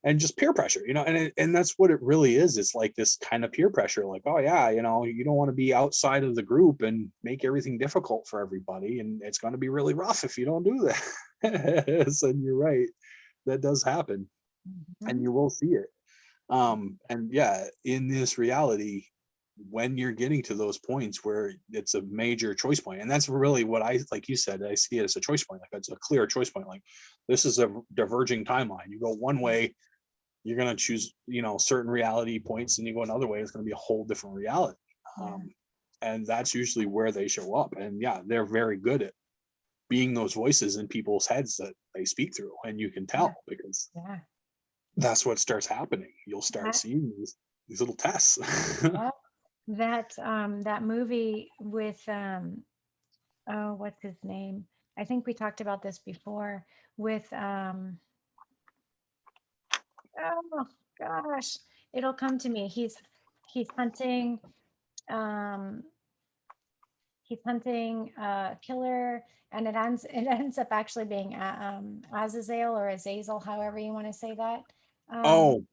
And just peer pressure, and that's what it really is. It's like this kind of peer pressure, like, oh yeah, you don't want to be outside of the group and make everything difficult for everybody, and it's going to be really rough if you don't do that. So you're right, that does happen, and Mhm. you will see it. And yeah, in this reality, when you're getting to those points where it's a major choice point, and that's really what I, like you said, I see it as a choice point. Like, it's a clear choice point. Like, this is a diverging timeline. You go one way, you're going to choose, certain reality points, and you go another way, it's going to be a whole different reality. Yeah. Um, and that's usually where they show up. And yeah, they're very good at being those voices in people's heads that they speak through. And you can Yeah. tell because Yeah. that's what starts happening. You'll start That, seeing these little tests. yeah. That movie with oh, what's his name? I think we talked about this before with oh gosh, it'll come to me. He's hunting um he's hunting a killer, and it ends up actually being Azazel or Azazel, however you want to say that. Um, Oh,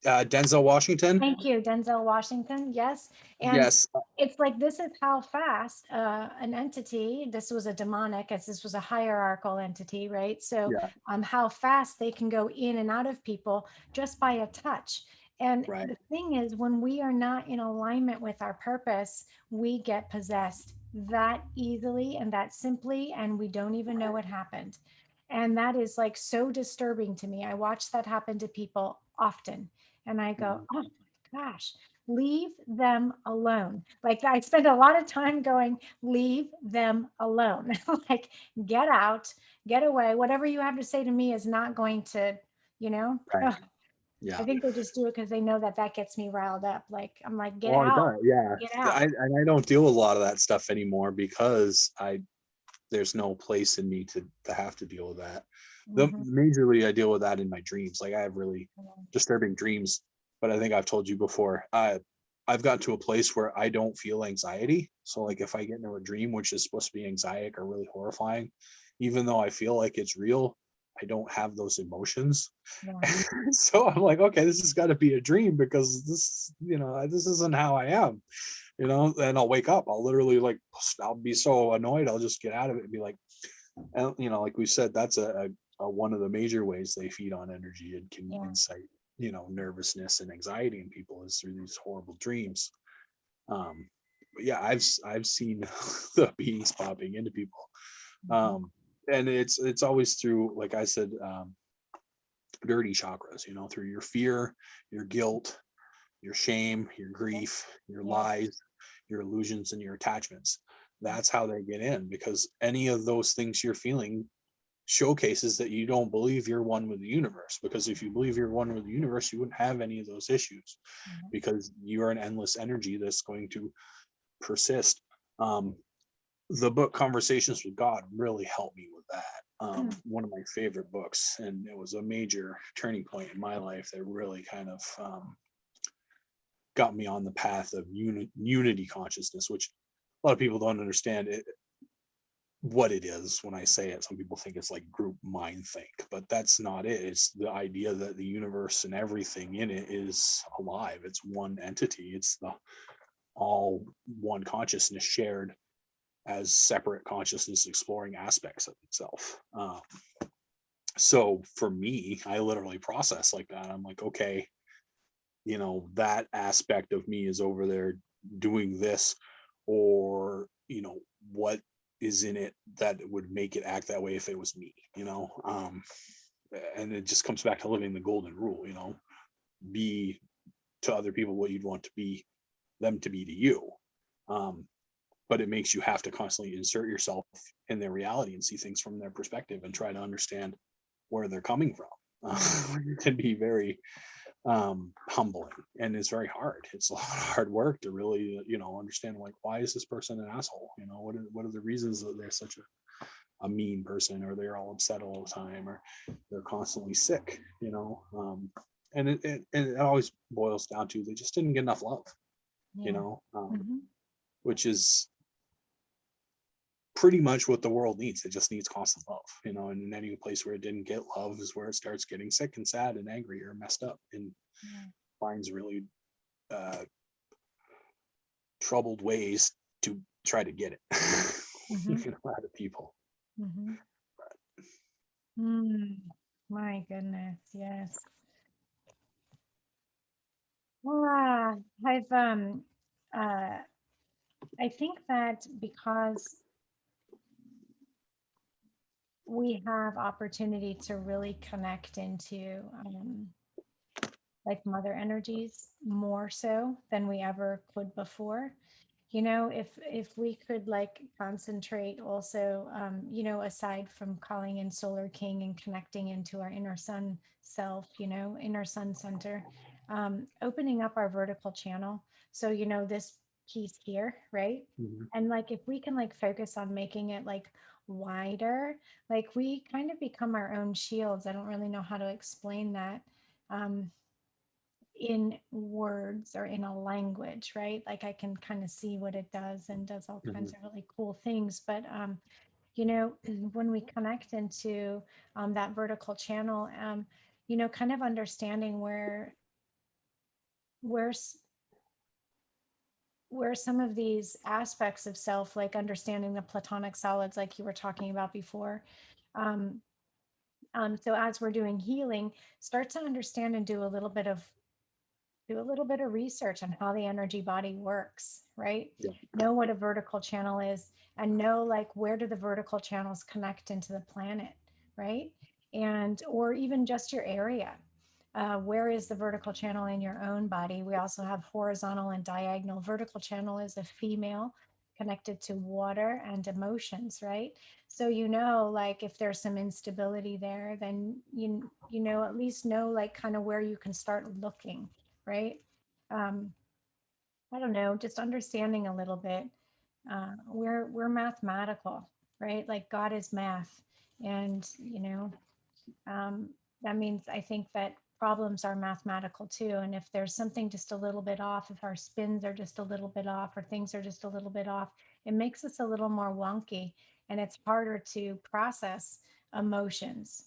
Denzel Washington. Thank you, Denzel Washington. Yes. And Yes. it's like, this is how fast an entity, this was a demonic, as this was a hierarchical entity, right? So Yeah. how fast they can go in and out of people just by a touch. And Right. the thing is, when we are not in alignment with our purpose, we get possessed that easily and that simply, and we don't even know what happened. And that is like so disturbing to me. I watch that happen to people often, and I go, Mhm. oh my gosh, leave them alone. Like, I spend a lot of time going, leave them alone. Like, get out, get away. Whatever you have to say to me is not going to, Right. ugh. I Yeah. think they just do it because they know that that gets me riled up. Like, I'm like, get Well, it out, does. Yeah. get out. I don't deal with a lot of that stuff anymore because there's no place in me to have to deal with that. The Mhm. majorly I deal with that in my dreams. Like, I have really disturbing dreams, but I think I've told you before. I've gotten to a place where I don't feel anxiety. So like if I get into a dream which is supposed to be anxiety or really horrifying, even though I feel like it's real, I don't have those emotions. Yeah. So I'm like, okay, this has got to be a dream because this, this isn't how I am, and I'll wake up. I'll literally like, I'll be so annoyed. I'll just get out of it and be like, and like we said, that's a one of the major ways they feed on energy and can Yeah. incite, nervousness and anxiety in people is through these horrible dreams. But yeah, I've seen the beings popping into people. Mhm. And it's always through, like I said, dirty chakras, through your fear, your guilt, your shame, your Yeah. grief, your Yeah. lies, your illusions, and your attachments. That's how they get in, because any of those things you're feeling showcases that you don't believe you're one with the universe. Because if you believe you're one with the universe, you wouldn't have any of those issues, Yeah. because you're an endless energy that's going to persist. Um, the book Conversations with God really helped me with that. One of my favorite books, and it was a major turning point in my life that really kind of got me on the path of unity consciousness, which a lot of people don't understand what it is when I say it. Some people think it's like group mind think, but that's not it. It's the idea that the universe and everything in it is alive. It's one entity. It's the all one consciousness shared as separate consciousness exploring aspects of itself. So for me, I literally process like that. I'm like, okay, that aspect of me is over there doing this, or what is in it that would make it act that way if it was me. And it just comes back to living the golden rule. Be to other people what you'd want to be them to be to you. um, but it makes you have to constantly insert yourself in their reality and see things from their perspective and try to understand where they're coming from. It can be very humbling, and it's very hard. It's a lot of hard work to really understand, like, why is this person an asshole? What are the reasons that they're such a mean person, or they're all upset all the time, or they're constantly sick. And it always boils down to they just didn't get enough love. you Yeah. know um, Hmm. which is pretty much what the world needs. It just needs constant love. And in any place where it didn't get love is where it starts getting sick and sad and angry or messed up, and Yeah. finds really uh, troubled ways to try to get it Hmm. out of people. Hmm. Mm. My goodness. Yes. Ah, I've uh I think that because we have opportunity to really connect into like mother energies more so than we ever could before. If we could like concentrate also, aside from calling in Solar King and connecting into our inner sun self, inner sun center, opening up our vertical channel. So, this piece here, right? Mhm. And like if we can like focus on making it like wider, like we kind of become our own shields. I don't really know how to explain that. Um, in words or in a language, right? Like I can kind of see what it does and does all kinds Mhm. of really cool things. But when we connect into that vertical channel, kind of understanding where's where some of these aspects of self, like understanding the platonic solids, like you were talking about before. Um, so as we're doing healing, start to understand and do a little bit of research on how the energy body works, right? Yeah. Know what a vertical channel is and know like where do the vertical channels connect into the planet, right? And or even just your area. Where is the vertical channel in your own body? We also have horizontal and diagonal. Vertical channel is a female connected to water and emotions, right? So like if there's some instability there, then at least know like kind of where you can start looking, right? Um, I don't know, just understanding a little bit. We're mathematical, right? Like God is math, and that means I think that problems are mathematical too. And if there's something just a little bit off, if our spins are just a little bit off, or things are just a little bit off, it makes us a little more wonky, and it's harder to process emotions.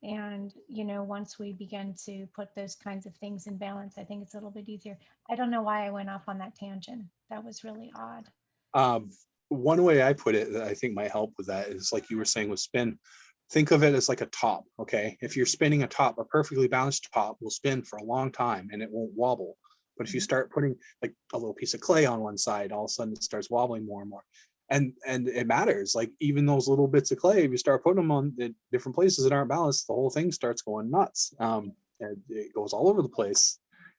And, once we begin to put those kinds of things in balance, I think it's a little bit easier. I don't know why I went off on that tangent. That was really odd. Um, One way I put it that I think might help with that is like you were saying with spin. Think of it as like a top. Okay. If you're spinning a top, a perfectly balanced top will spin for a long time and it won't wobble. But if you Mhm. start putting like a little piece of clay on one side, all of a sudden it starts wobbling more and more. And it matters. Like even those little bits of clay, if you start putting them on the different places that aren't balanced, the whole thing starts going nuts. And it goes all over the place.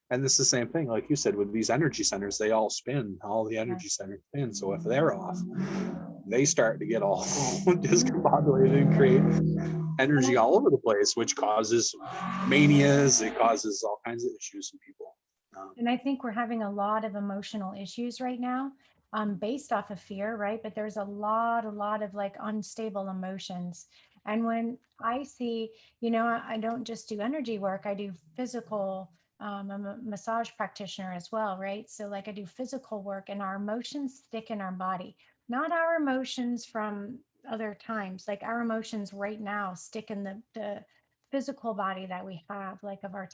And this is the same thing, like you said, with these energy centers, they all spin, all the Yeah. energy centers spin. So if they're off, they start to get all discombobulated and create And energy I all over the place, which causes manias, it causes all kinds of issues in people. And I think we're having a lot of emotional issues right now, based off of fear, right? But there's a lot of like unstable emotions. And when I see, I don't just do energy work, I do physical, I'm a massage practitioner as well, right? So like I do physical work, and our emotions stick in our body, not our emotions from other times, like our emotions right now stick in the physical body that we have, like of our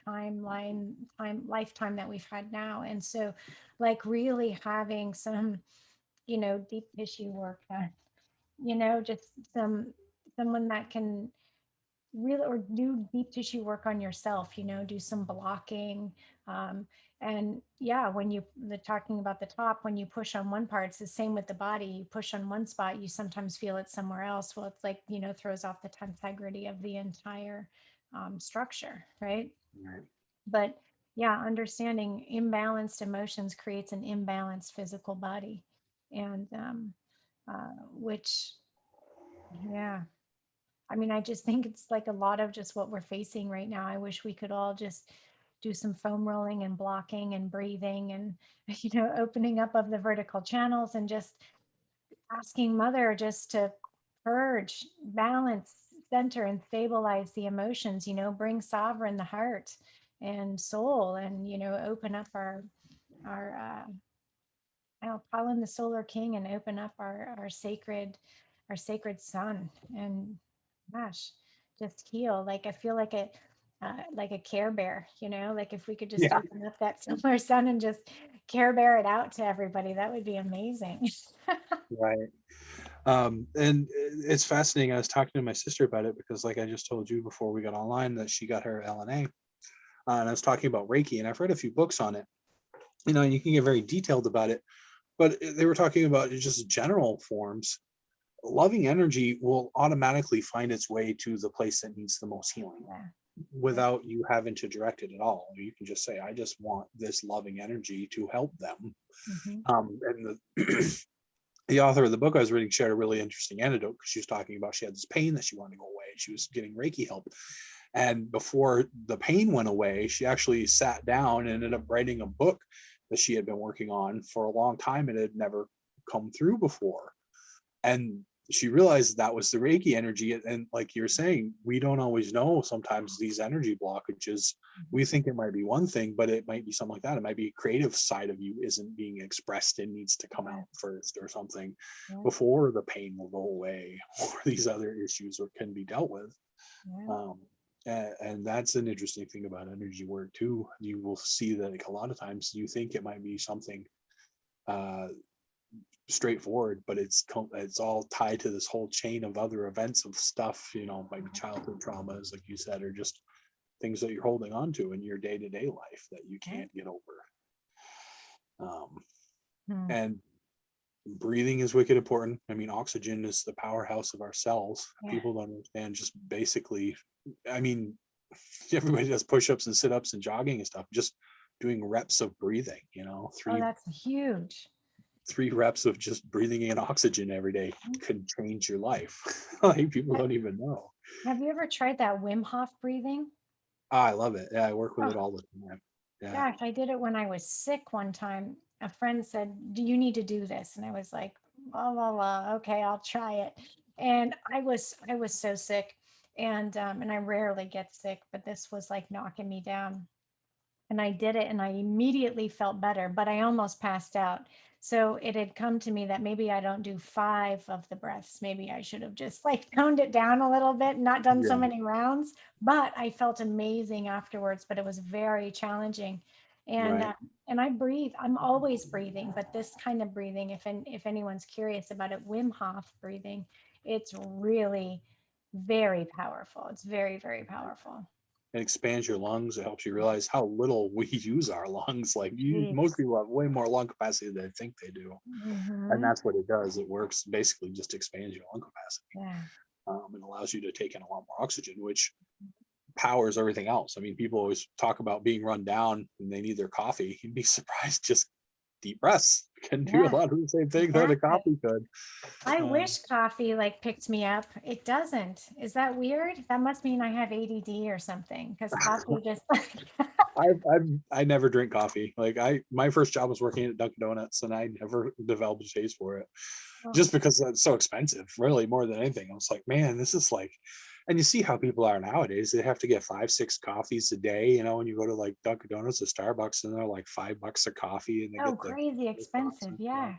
lifetime that we've had now. And so like really having some, deep tissue work done, just someone that can really, or do deep tissue work on yourself, do some blocking. um, and yeah, when the talking about the top, when you push on one part, it's the same with the body. You push on one spot, you sometimes feel it somewhere else. Well, it's like, throws off the integrity of the entire structure, right? Right. But yeah, understanding imbalanced emotions creates an imbalanced physical body. And which, yeah, I mean, I just think it's like a lot of just what we're facing right now. I wish we could all just do some foam rolling and blocking and breathing and, opening up of the vertical channels, and just asking Mother just to purge, balance, center, and stabilize the emotions, bring sovereign the heart and soul, and, open up our I'll call in the solar king and open up our sacred sun. And gosh, just heal. Like I feel like a Care Bear, like if we could just Yeah. open up that solar sun and just Care Bear it out to everybody, that would be amazing. Right. And it's fascinating. I was talking to my sister about it because, like I just told you before we got online, that she got her LNA. And I was talking about Reiki, and I've read a few books on it. And you can get very detailed about it, but they were talking about just general forms. Loving energy will automatically find its way to the place that needs the most healing Yeah. Yeah. without you having to direct it at all. You can just say, I just want this loving energy to help them. Hmm. And the author of the book I was reading shared a really interesting anecdote, because she was talking about she had this pain that she wanted to go away. She was getting Reiki help. And before the pain went away, she actually sat down and ended up writing a book that she had been working on for a long time and had never come through before. And she realized that was the Reiki energy. And like you're saying, we don't always know sometimes these energy blockages. We think it might be one thing, but it might be something like that. It might be a creative side of you isn't being expressed and needs to come Yeah. out first or something Yeah. before the pain will go away or these other issues or can be dealt with. Yeah. And that's an interesting thing about energy work too. You will see that like a lot of times you think it might be something uh, straightforward, but it's all tied to this whole chain of other events of stuff, might be childhood traumas, like you said, or just things that you're holding on to in your day-to-day life that you Yeah. can't get over. Um, Hmm. and breathing is wicked important. I mean, oxygen is the powerhouse of our cells. Yeah. People don't understand just basically, I mean, everybody does push-ups and sit-ups and jogging and stuff, just doing reps of breathing, Oh, three that's huge. 3 reps of just breathing in oxygen every day could change your life. Like people Ha- don't even know. Have you ever tried that Wim Hof breathing? I love it. Yeah, I work with Oh, it all the time. Yeah. gosh, I did it when I was sick one time. A friend said, "Do you need to do this?" And I was like, "La la la, okay, I'll try it." And I was so sick. And I rarely get sick, but this was like knocking me down. And I did it and I immediately felt better, but I almost passed out. So it had come to me that maybe I don't do 5 of the breaths. Maybe I should have just like toned it down a little bit, not done so Yeah, many rounds. But I felt amazing afterwards, but it was very challenging. And right. uh, and I breathe. I'm always breathing, but this kind of breathing, if anyone's curious about it, Wim Hof breathing, it's really very powerful. It's very, very powerful. It expands your lungs. It helps you realize how little we use our lungs. Like most Jeez. people have way more lung capacity than they think they do, and Hmm. that's what it does. It works basically just expands your lung capacity. Yeah. And allows you to take in a lot more oxygen, which powers everything else. I mean, people always talk about being run down and they need their coffee. You'd be surprised, just deep breaths can do a Yeah, lot of the same thing that a exactly. coffee could. I Um, wish coffee like picked me up. It doesn't. Is that weird? That must mean I have ADD or something because coffee just I never drink coffee. Like my first job was working at Dunkin' Donuts, and I never developed a taste for it, oh, just because it's so expensive. Really, more than anything, I was like, man, this is like. And you see how people are nowadays. They have to get 5, 6 coffees a day. You know, when you go to like Dunkin' Donuts or Starbucks, and they're like $5 a coffee, and they oh, get the crazy box expensive. and stuff. Yeah.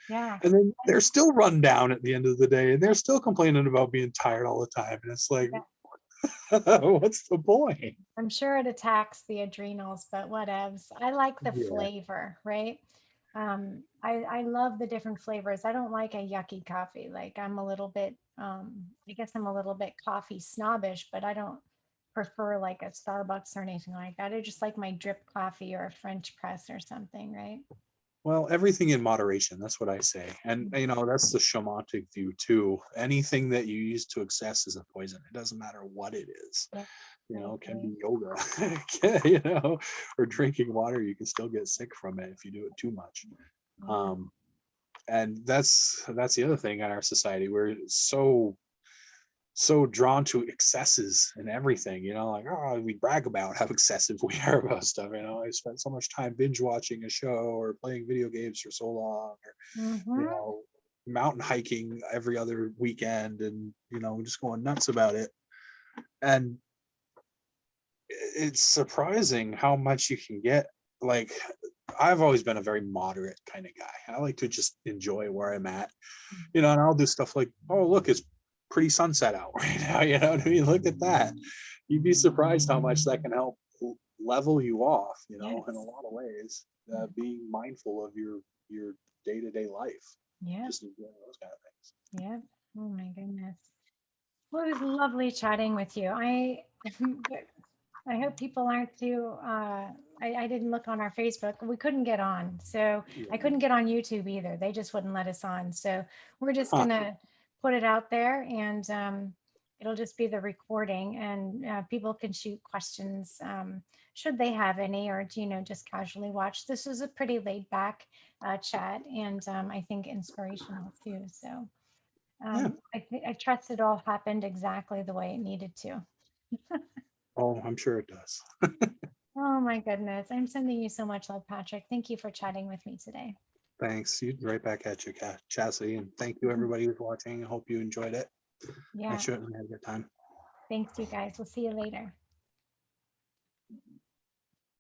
Yeah. And then they're still run down at the end of the day, and they're still complaining about being tired all the time. And it's like, Yeah. what's the point? I'm sure it attacks the adrenals, but whatevs. I like the Yeah. flavor, right? I love the different flavors. I don't like a yucky coffee. Like I'm a little bit, I guess I'm a little bit coffee snobbish, but I don't prefer like a Starbucks or anything like that. I just like my drip coffee or a French press or something, right? Well, everything in moderation. That's what I say. And, that's the shamanic view too. Anything that you use to excess is a poison. It doesn't matter what it is. Yeah, I It can agree. be yoga, or drinking water. You can still get sick from it if you do it too much. Yeah. Um, and that's the other thing in our society. We're so drawn to excesses and everything, like, oh, we brag about how excessive we are about stuff. I spent so much time binge watching a show or playing video games for so long, or Mm-hmm. mountain hiking every other weekend, and just going nuts about it. And it's surprising how much you can get. Like, I've always been a very moderate kind of guy. I like to just enjoy where I'm at, and I'll do stuff like, oh, look, it's pretty sunset out right now. You know what I mean? Look at that. You'd be surprised how much that can help level you off, in a Yes. lot of ways. Being mindful of your day-to-day life, Yep. just enjoying those kind of things. Yep. Oh my goodness. Well, it was lovely chatting with you. I hope people aren't too, I didn't look on our Facebook. We couldn't get on. So I Yeah. couldn't get on YouTube either. They just wouldn't let us on. So we're just Huh. gonna put it out there and it'll just be the recording and people can shoot questions should they have any or, just casually watch. This was a pretty laid back chat and I think inspirational too. So Yeah. I trust it all happened exactly the way it needed to. Oh, I'm sure it does. Oh my goodness. I'm sending you so much love, Patrick. Thank you for chatting with me today. Thanks. You right back at you, Chastity, and thank you everybody who's watching. I hope you enjoyed it. I Yeah. certainly had a good time. Thanks, you guys. We'll see you later.